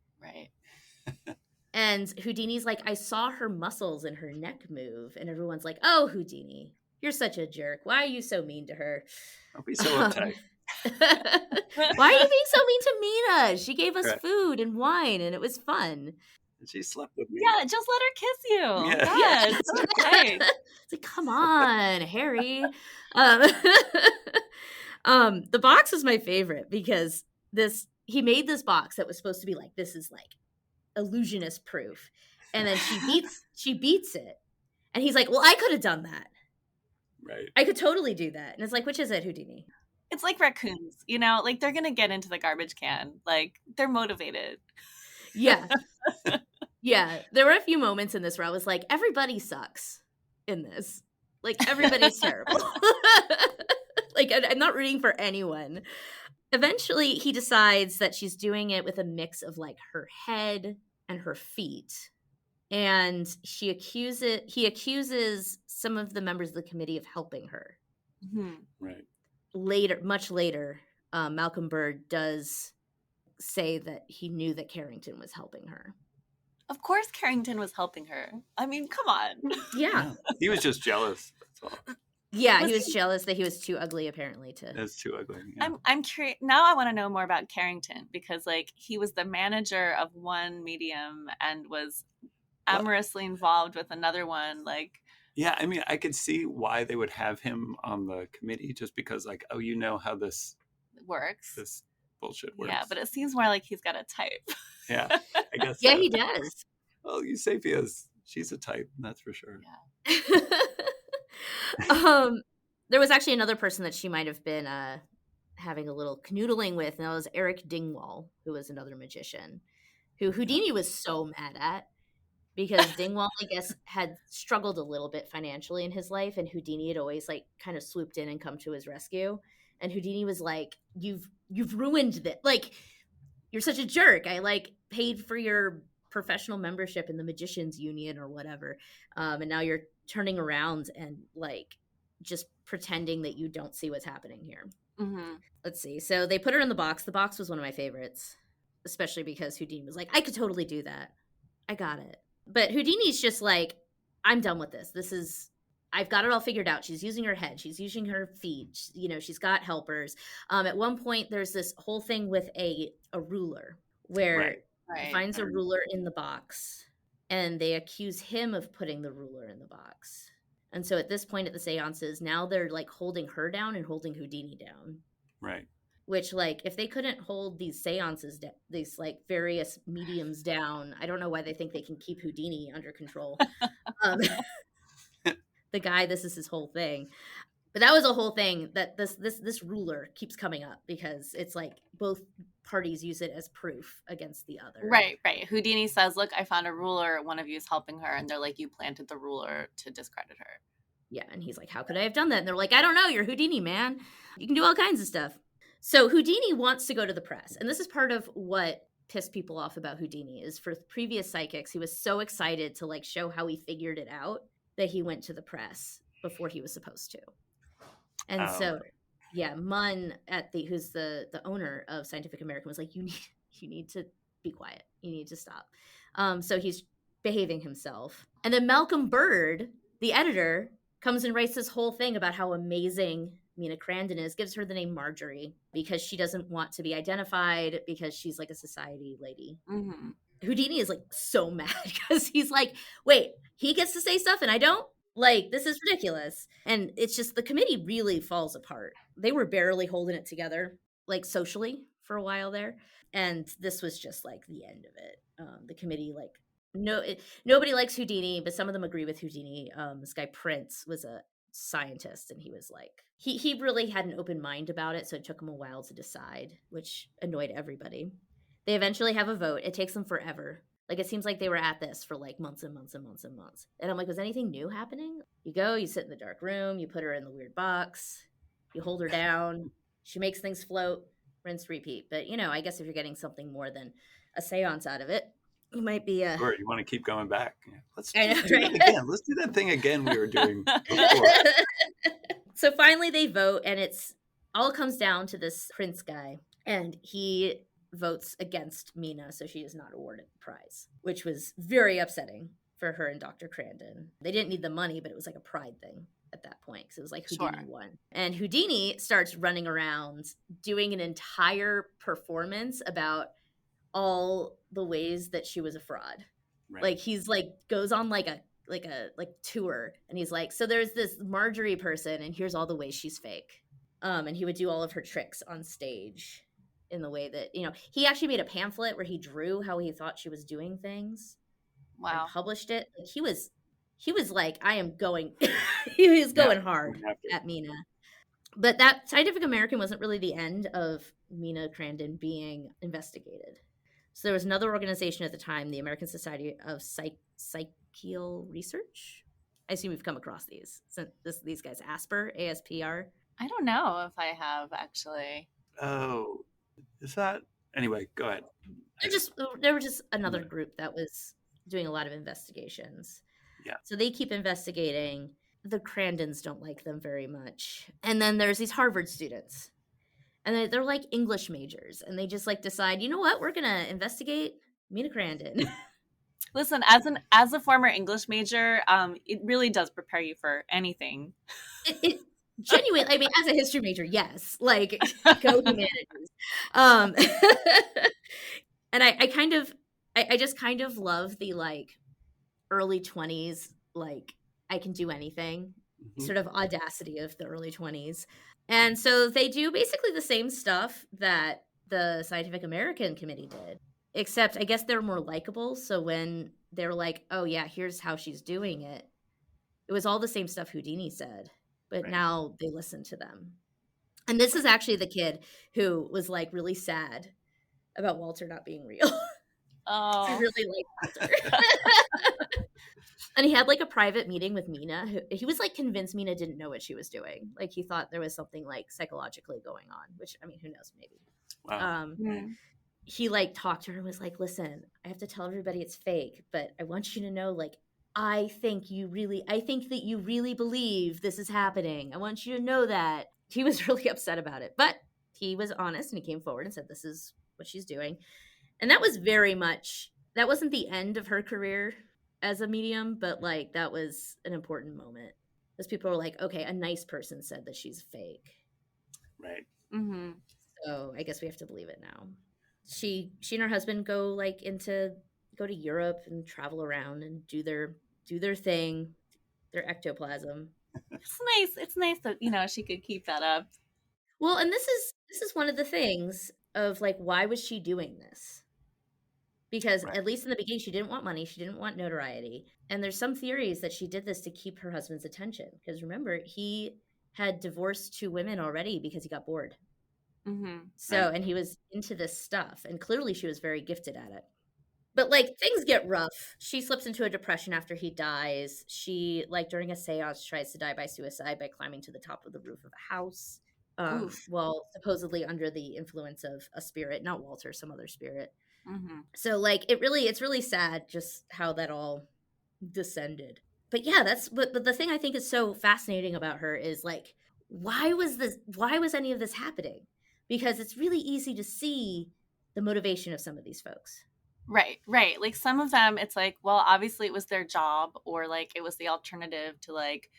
And Houdini's like, I saw her muscles and her neck move. And everyone's like, oh, Houdini, you're such a jerk. Why are you so mean to her? Don't be so uptight. Why are you being so mean to Mina? She gave us food and wine and it was fun. She slept with me. Yeah, just let her kiss you. Yeah. Yes. Okay. It's like, come on, Harry. The box was my favorite because he made this box that was supposed to be like, this is like illusionist proof. And then she beats it. And he's like, well, I could have done that. Right. I could totally do that. And it's like, which is it, Houdini? It's like raccoons, like they're going to get into the garbage can. Like they're motivated. Yeah. Yeah. There were a few moments in this where I was like, everybody sucks in this. Like everybody's terrible. Like I'm not rooting for anyone. Eventually he decides that she's doing it with a mix of like her head and her feet. And he accuses some of the members of the committee of helping her. Right. Much later, Malcolm Bird does say that he knew that Carrington was helping her. Of course Carrington was helping her. I mean, come on. Yeah. He was just jealous. That's all. Yeah, he was jealous that he was too ugly, apparently. That's too ugly. Yeah. I'm curious. Now I want to know more about Carrington because, like, he was the manager of one medium and was amorously involved with another one. Like, yeah, I mean, I could see why they would have him on the committee just because, like, oh, you know how this works. bullshit works. Yeah, but it seems more like he's got a type. Yeah, I guess. Yeah, So. he does. Well, Eusapia's, she's a type, that's for sure. There was actually another person that she might have been having a little canoodling with, and that was Eric Dingwall, who was another magician, who Houdini was so mad at because Dingwall, I guess, had struggled a little bit financially in his life, and Houdini had always like kind of swooped in and come to his rescue. And Houdini was like, "You've ruined this. Like, you're such a jerk. I like paid for your professional membership in the Magicians Union or whatever, and now you're turning around and like just pretending that you don't see what's happening here." Mm-hmm. Let's see. So they put her in the box. The box was one of my favorites, especially because Houdini was like, "I could totally do that. I got it." But Houdini's just like, "I'm done with this. I've got it all figured out." She's using her head. She's using her feet. She's got helpers. At one point, there's this whole thing with a ruler where he finds a ruler in the box, and they accuse him of putting the ruler in the box. And so at this point at the seances, now they're like holding her down and holding Houdini down. Right. Which, like, if they couldn't hold these seances, these like various mediums down, I don't know why they think they can keep Houdini under control. The guy, this is his whole thing. But that was a whole thing that this ruler keeps coming up because it's like both parties use it as proof against the other. Right. Houdini says, "Look, I found a ruler. One of you is helping her." And they're like, "You planted the ruler to discredit her." Yeah. And he's like, "How could I have done that?" And they're like, "I don't know. You're Houdini, man. You can do all kinds of stuff." So Houdini wants to go to the press. And this is part of what pissed people off about Houdini is for previous psychics, he was so excited to like show how he figured it out that he went to the press before he was supposed to. And yeah, Munn who's the owner of Scientific American was like, you need to be quiet. You need to stop. So he's behaving himself. And then Malcolm Bird, the editor, comes and writes this whole thing about how amazing Mina Crandon is, gives her the name Margery because she doesn't want to be identified because she's like a society lady. Mm-hmm. Houdini is like so mad because he's like, wait, he gets to say stuff and I don't? Like, this is ridiculous. And it's just the committee really falls apart. They were barely holding it together, like socially for a while there. And this was just like the end of it. The committee, like, nobody likes Houdini, but some of them agree with Houdini. This guy Prince was a scientist and he was like, he really had an open mind about it. So it took him a while to decide, which annoyed everybody. They eventually have a vote. It takes them forever. Like, it seems like they were at this for like months and months and months and months. And I'm like, was anything new happening? You go, you sit in the dark room, you put her in the weird box, you hold her down, she makes things float, rinse, repeat. But, I guess if you're getting something more than a seance out of it, you might be Sure, you want to keep going back. Yeah. Let's I know, do right? that again. Let's do that thing again we were doing before. So finally they vote, and it's all comes down to this Prince guy. And he votes against Mina, so she is not awarded the prize, which was very upsetting for her and Dr. Crandon. They didn't need the money, but it was like a pride thing at that point because it was like Houdini won. And Houdini starts running around doing an entire performance about all the ways that she was a fraud. Right. Like, he's like goes on like a tour, and he's like, so there's this Margery person, and here's all the ways she's fake. And he would do all of her tricks on stage in the way that, he actually made a pamphlet where he drew how he thought she was doing things. Wow. And published it. Like, he was like, I am going, he was going hard at Mina. But that Scientific American wasn't really the end of Mina Crandon being investigated. So there was another organization at the time, the American Society of Psychical Research. I assume we've come across these. So these guys, ASPR. I don't know if I have, actually. Oh, is that? Anyway, go ahead. They were just another group that was doing a lot of investigations. Yeah. So they keep investigating. The Crandons don't like them very much. And then there's these Harvard students. And they're like English majors. And they just like decide, you know what? We're going to investigate Mina Crandon. Listen, as a former English major, it really does prepare you for anything. It genuinely, I mean, as a history major, yes. Like, go humanities. And I just kind of love the like early 20s, like, I can do anything sort of audacity of the early 20s. And so they do basically the same stuff that the Scientific American Committee did. except I guess they're more likable. So when they're like, oh yeah, here's how she's doing it, it was all the same stuff Houdini said, but Right. now they listen to them. And this is actually the kid who was like really sad about Walter not being real. He Oh, really liked Walter. And he had like a private meeting with Mina. He was like convinced Mina didn't know what she was doing. Like he thought there was something like psychologically going on, which I mean, who knows, maybe. Wow. mm, He like talked to her and was like, listen, I have to tell everybody it's fake, but I want you to know, like, I think that you really believe this is happening. I want you to know that. He was really upset about it, but he was honest and he came forward and said, this is what she's doing. And that was very much, that wasn't the end of her career as a medium, but like that was an important moment. Because people were like, okay, a nice person said that she's fake. Right. mm-hmm. So I guess we have to believe it now. She and her husband go to Europe and travel around and do their thing, their ectoplasm. It's nice that, you know, she could keep that up. Well, and this is one of the things of like, why was she doing this? Because Right. at least in the beginning, she didn't want money, she didn't want notoriety, and there's some theories that she did this to keep her husband's attention. Because remember, he had divorced 2 women already because he got bored. Mm-hmm. So, Right. and he was into this stuff, and clearly she was very gifted at it. But like things get rough. She slips into a depression after he dies. She, like during a seance, tries to die by suicide by climbing to the top of the roof of a house. Oof. Well, supposedly under the influence of a spirit, not Walter, some other spirit. Mm-hmm. So like it's really sad just how that all descended. But yeah, but the thing I think is so fascinating about her is like, why was any of this happening? Because it's really easy to see the motivation of some of these folks. Right. Like some of them, it's like, well, obviously it was their job, or like it was the alternative to like,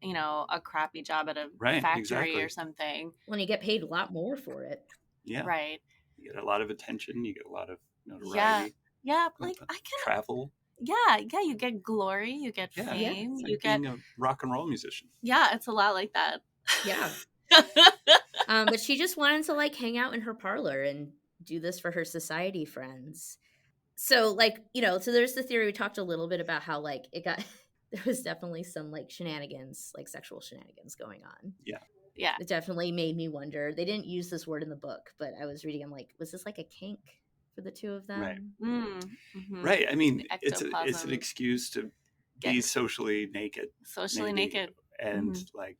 you know, a crappy job at a Right, factory exactly. or something. When you get paid a lot more for it. Yeah. Right. You get a lot of attention. You get a lot of Yeah. notoriety. Yeah. Like I can. Travel. Yeah. You get glory. You get Yeah. fame. It's like You get. being a rock and roll musician. Yeah. It's a lot like that. Yeah. But she just wanted to like hang out in her parlor and do this for her society friends. So like, you know, so there's the theory, we talked a little bit about how like there was definitely some like shenanigans, like sexual shenanigans going on. Yeah. Yeah. It definitely made me wonder. They didn't use this word in the book, but I was reading, I'm like, was this like a kink for the 2 of them? Right. Mm-hmm. Right. I mean, The it's ectoplasm. an excuse to be Get- socially naked. Socially maybe, naked. and like,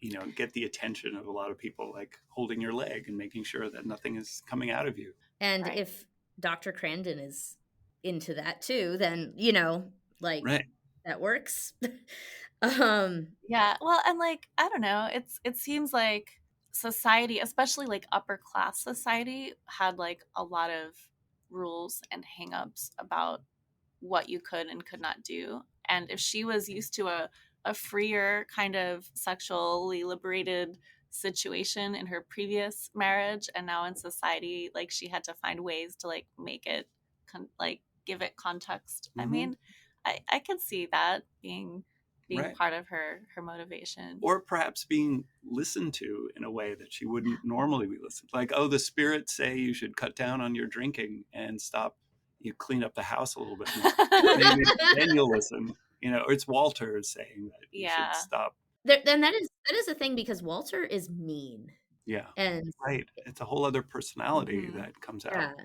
you know, get the attention of a lot of people, like holding your leg and making sure that nothing is coming out of you. And Right. if Dr. Crandon is into that too, then, you know, like Right. that works. Yeah. Well, and like, I don't know, it seems like society, especially like upper class society, had like a lot of rules and hangups about what you could and could not do. And if she was used to a freer kind of sexually liberated situation in her previous marriage, and now in society, like she had to find ways to like make it like give it context. I Mhm. mean, I can see that being Right. part of her motivation. Or perhaps being listened to in a way that she wouldn't normally be listened. Like, oh, the spirits say you should cut down on your drinking and stop. You clean up the house a little bit more. Maybe then you'll listen. You know, or it's Walter saying that you Yeah. should stop. Then that is the thing, because Walter is mean. Yeah. And Right. It's a whole other personality Mhm. that comes yeah, out.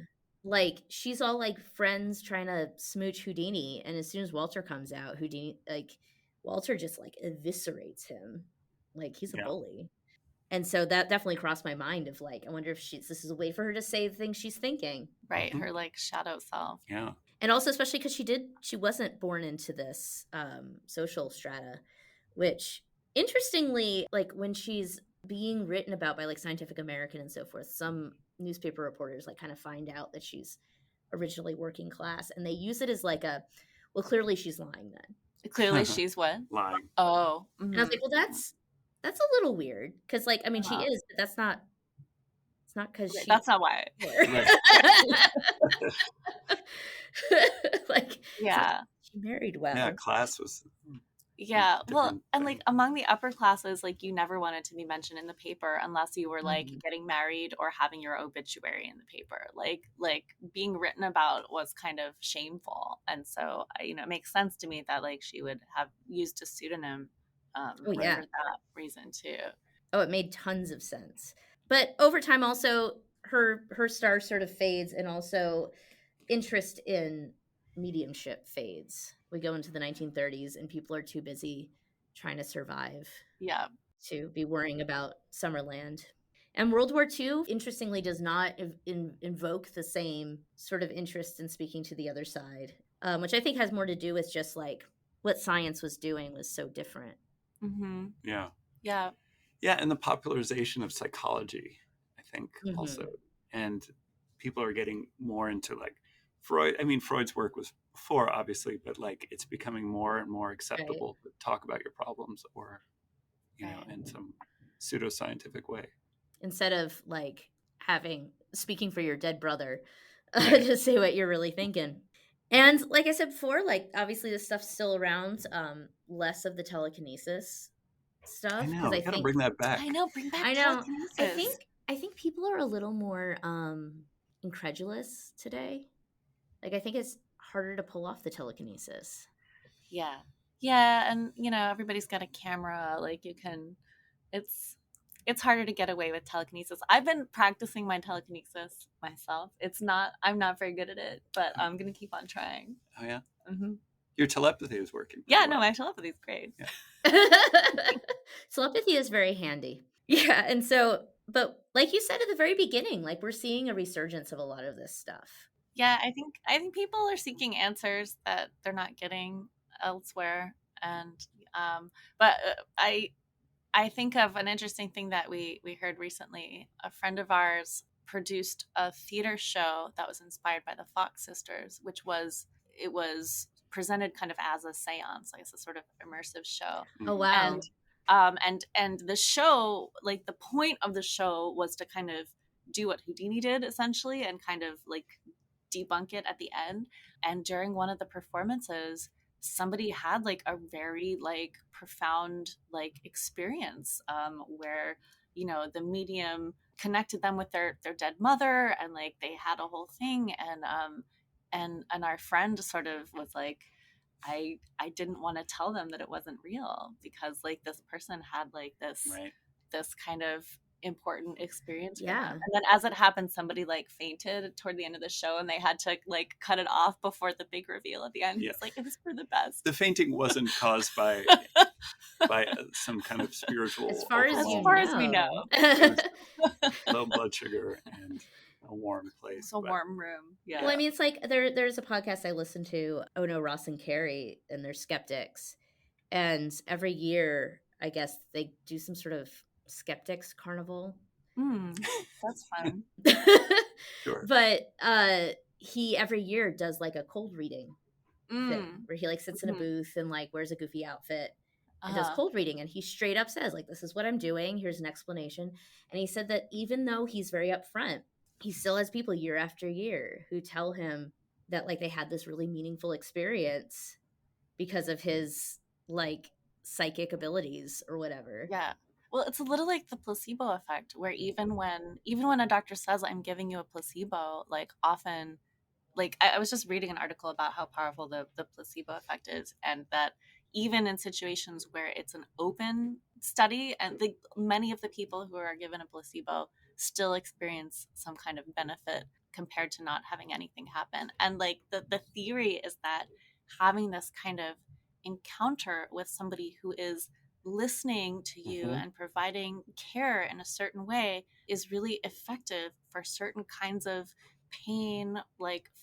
like she's all like friends trying to smooch Houdini, and as soon as Walter comes out, Houdini, like Walter just like eviscerates him, like he's a Yeah. bully. And so that definitely crossed my mind of like, I wonder if this is a way for her to say the things she's thinking. Right. Mhm. Her like shadow self. Yeah. And also especially because she wasn't born into this social strata, which interestingly, like when she's being written about by like Scientific American and so forth, some newspaper reporters like kind of find out that she's originally working class, and they use it as like well, clearly she's lying then. Clearly she's what? Lying. Oh. And I was like, well, that's a little weird, because like, I mean, she Wow. is, but it's not because she That's not why. like Yeah. she married well. Yeah. Class was. Yeah, well, different and thing. among the upper classes, you never wanted to be mentioned in the paper unless you were Mhm. getting married or having your obituary in the paper. Being written about was kind of shameful, and so it makes sense to me that she would have used a pseudonym Oh yeah. for that reason too. Oh, it made tons of sense. But over time also her star sort of fades, and also interest in mediumship fades. We go into the 1930s and people are too busy trying to survive Yeah. to be worrying about Summerland. And World War II, interestingly, does not invoke the same sort of interest in speaking to the other side, which I think has more to do with just what science was doing was so different. Mm-hmm. Yeah. Yeah. Yeah, and the popularization of psychology, I think, also. Mhm. And people are getting more into Freud. I mean, Freud's work was before, obviously, but it's becoming more and more Right. acceptable to talk about your problems, or Right. in some pseudoscientific way. Instead of speaking for your dead brother, Right. to say what you're really thinking. And like I said before, obviously this stuff's still around. Less of the telekinesis I stuff, know. because I You got to think bring that back. I know. Bring back I know. telekinesis. I think people are a little more incredulous today. I think it's harder to pull off the telekinesis. Yeah. Yeah, and everybody's got a camera. It's harder to get away with telekinesis. I've been practicing my telekinesis myself. I'm not very good at it, but I'm gonna keep on trying. Oh yeah. Mm-hmm. Your telepathy is working. Yeah, well. no, my telepathy is great. Yeah. Telepathy is very handy. Yeah, and so, but like you said at the very beginning, we're seeing a resurgence of a lot of this stuff. Yeah, I think people are seeking answers that they're not getting elsewhere, and but I think of an interesting thing that we heard recently. A friend of ours produced a theater show that was inspired by the Fox sisters, which was presented kind of as a seance, it's a sort of immersive show. Oh wow. And the show, the point of the show was to kind of do what Houdini did essentially, and kind of debunk it at the end. And during one of the performances, somebody had a very profound experience, where the medium connected them with their dead mother, and they had a whole thing. And our friend sort of was like, I didn't want to tell them that it wasn't real, because this person had this Right. this kind of important experience for Yeah. them. And then as it happened, somebody fainted toward the end of the show, and they had to cut it off before the big reveal at the end. Yeah. It's it was for the best. The fainting wasn't caused by some kind of spiritual As far as we know. low blood sugar and a warm place. It's a warm room. Yeah. Well, I mean, it's there's a podcast I listen to, Oh No, Ross and Carrie, and they're skeptics. And every year, I guess, they do some sort of skeptics carnival. That's fun. Sure. But he every year does a cold reading thing, where he sits in a booth and wears a goofy outfit and does cold reading, and he straight up says this is what I'm doing, here's an explanation. And he said that even though he's very upfront, he still has people year after year who tell him that they had this really meaningful experience because of his psychic abilities or whatever. Yeah. Well, it's a little like the placebo effect, where even when a doctor says I'm giving you a placebo, often, I was just reading an article about how powerful the placebo effect is, and that even in situations where it's an open study, and many of the people who are given a placebo still experience some kind of benefit compared to not having anything happen. And the theory is that having this kind of encounter with somebody who is listening to you and providing care in a certain way is really effective for certain kinds of pain,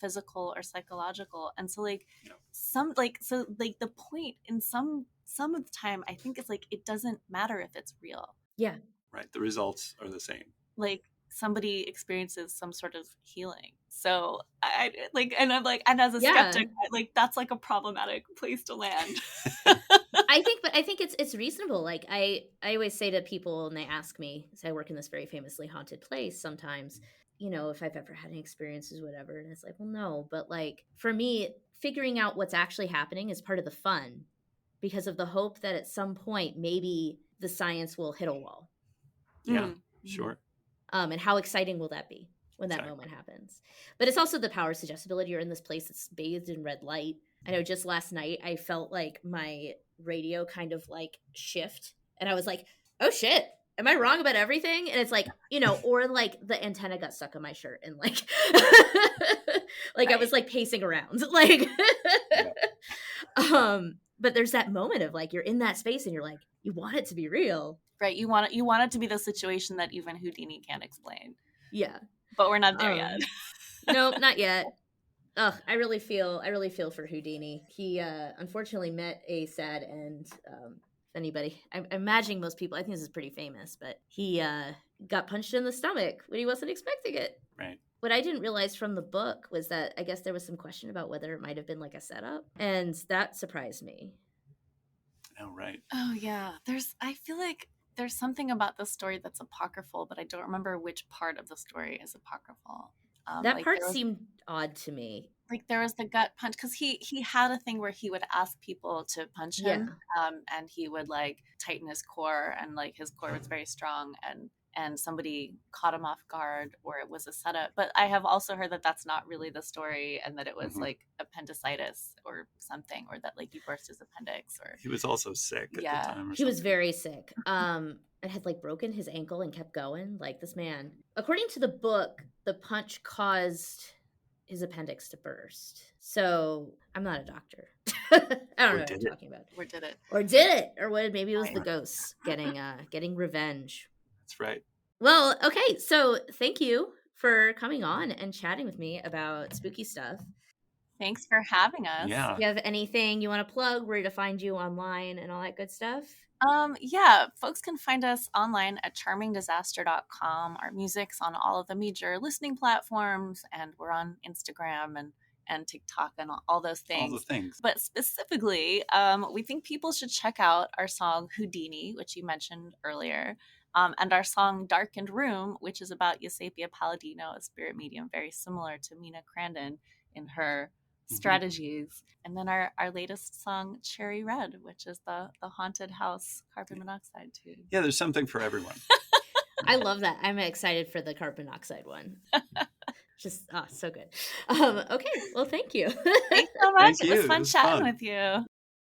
physical or psychological. And so the point in some of the time, I think it's it doesn't matter if it's real. Yeah. Right. The results are the same. Somebody experiences some sort of healing. So and I'm and as a skeptic, that's a problematic place to land. I think it's reasonable. I always say to people, and they ask me, because I work in this very famously haunted place sometimes, if I've ever had any experiences, whatever. And it's well, no, but for me, figuring out what's actually happening is part of the fun. because of the hope that at some point maybe the science will hit a wall. Yeah, sure. And how exciting will that be when that moment happens? But it's also the power of suggestibility. You're in this place that's bathed in red light. I know just last night I felt like my radio kind of like shift, and I was like, oh shit, am I wrong about everything? And it's like, you know, or like the antenna got stuck on my shirt and like like I was like pacing around like but there's that moment of like you're in that space and you're like, you want it to be real. Right. You want it to be the situation that even Houdini can't explain. Yeah. But we're not there yet. No, not yet. Ugh, I really feel for Houdini. He unfortunately met a sad end. If anybody, I'm imagining most people, I think this is pretty famous, but he got punched in the stomach when he wasn't expecting it. Right. What I didn't realize from the book was that I guess there was some question about whether it might have been like a setup, and that surprised me. Oh, right. Oh, yeah. I feel like there's something about the story that's apocryphal, but I don't remember which part of the story is apocryphal. That like part seemed odd to me. Like there was the gut punch because he had a thing where he would ask people to punch him, and he would like tighten his core, and like his core was very strong, and somebody caught him off guard, or it was a setup. But I have also heard that that's not really the story, and that it was like appendicitis or something, or that like he burst his appendix, or he was also sick at the time. He was very sick. And had like broken his ankle and kept going. Like this man, according to the book, the punch caused his appendix to burst. So I'm not a doctor. I don't know what I'm talking about. Or did it? Or what? Maybe it was the ghosts getting revenge. That's right. Well, okay. So thank you for coming on and chatting with me about spooky stuff. Thanks for having us. Yeah. Do you have anything you want to plug, where to find you online and all that good stuff? Yeah, folks can find us online at charmingdisaster.com. Our music's on all of the major listening platforms, and we're on Instagram and TikTok and all those things. All the things. But specifically, we think people should check out our song Houdini, which you mentioned earlier, and our song Darkened Room, which is about Eusapia Palladino, a spirit medium very similar to Mina Crandon in her strategies. And then our latest song Cherry Red, which is the haunted house carbon monoxide tune. Yeah, there's something for everyone. I love that. I'm excited for the carbon monoxide one. Just so good. Okay, well, thank you. Thanks so much. It was fun chatting with you.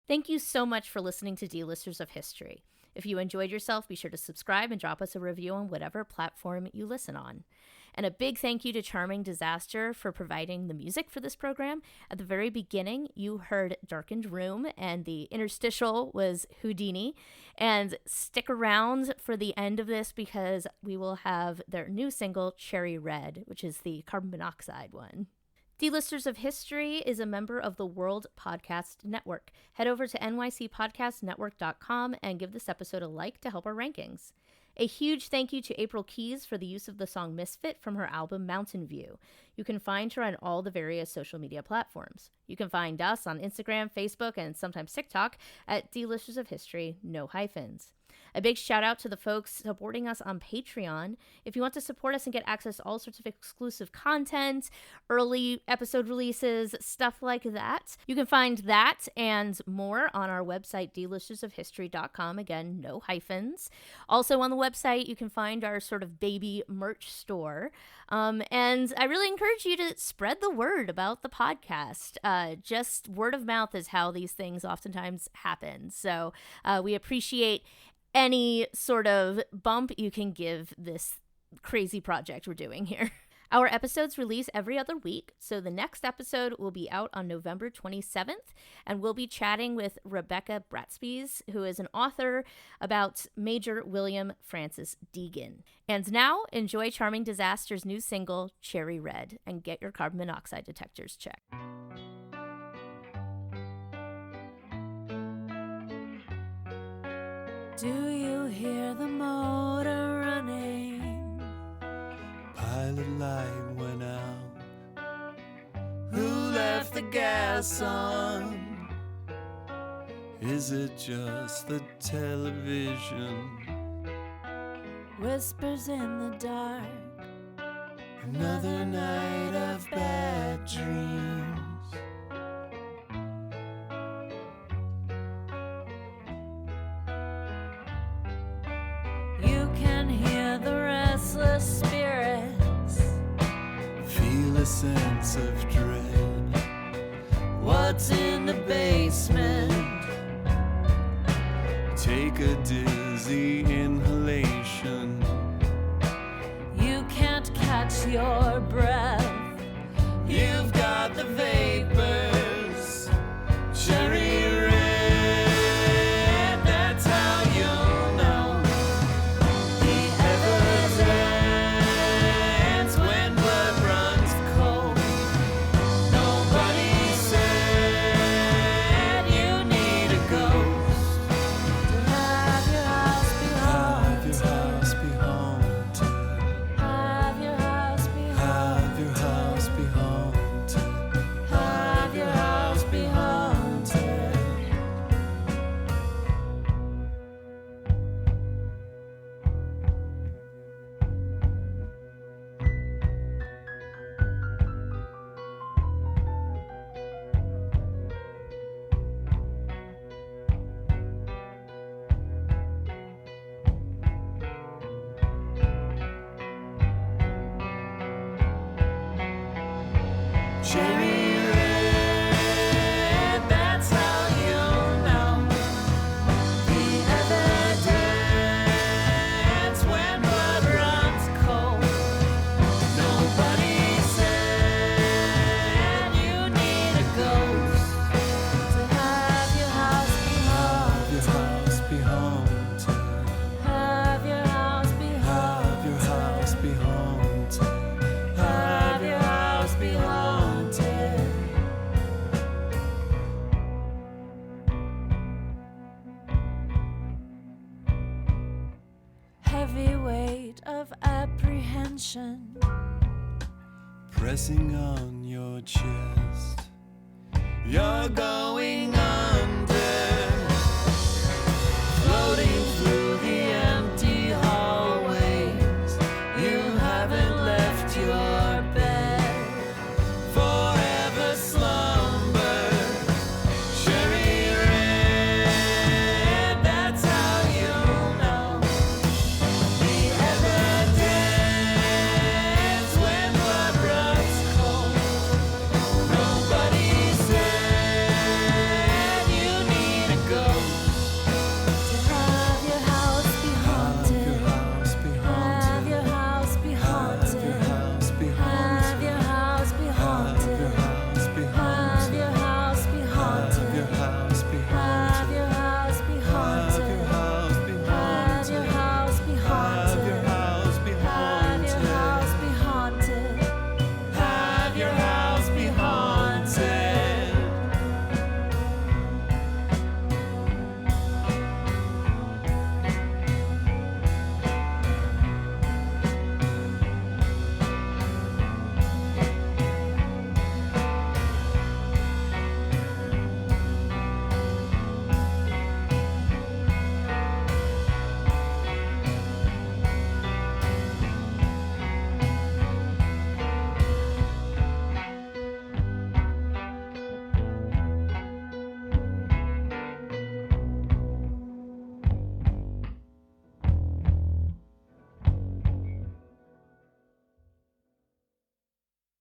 Thank you so much for listening to D-Listers of History. If you enjoyed yourself, be sure to subscribe and drop us a review on whatever platform you listen on. And a big thank you to Charming Disaster for providing the music for this program. At the very beginning, you heard Darkened Room, and the interstitial was Houdini. And stick around for the end of this, because we will have their new single, Cherry Red, which is the carbon monoxide one. D-Listers of History is a member of the World Podcast Network. Head over to nycpodcastnetwork.com and give this episode a like to help our rankings. A huge thank you to April Keys for the use of the song Misfit from her album Mountain View. You can find her on all the various social media platforms. You can find us on Instagram, Facebook, and sometimes TikTok at D-Listers of History, no hyphens. A big shout out to the folks supporting us on Patreon. If you want to support us and get access to all sorts of exclusive content, early episode releases, stuff like that, you can find that and more on our website, dlistersofhistory.com. Again, no hyphens. Also on the website, you can find our sort of baby merch store. And I really encourage you to spread the word about the podcast. Just word of mouth is how these things oftentimes happen. So we appreciate any sort of bump you can give this crazy project we're doing here. Our episodes release every other week, so the next episode will be out on November 27th, and we'll be chatting with Rebecca Bratspees, who is an author about Major William Francis Deegan. And now, enjoy Charming Disaster's new single, Cherry Red, and get your carbon monoxide detectors checked. Do you hear the motor running? Pilot light went out. Who left the gas on? Is it just the television? Whispers in the dark. Another night of bad dreams. restless spirits. Feel a sense of dread. What's in the basement? Take a dizzy inhalation. You can't catch your breath. You've got the vapors. Cherry red, that's how you'll know. The evidence when blood runs cold. Nobody said you need a ghost To have your house be haunted. Have your house be Have your house be haunted. Have your house be haunted. Cherry red, that's how you'll know. The evidence when blood runs cold. Nobody said you need a ghost To have your house be haunted. Have your house be Have your house be haunted. Have your house be haunted. Heavy weight of apprehension. Pressing on your chest. You're going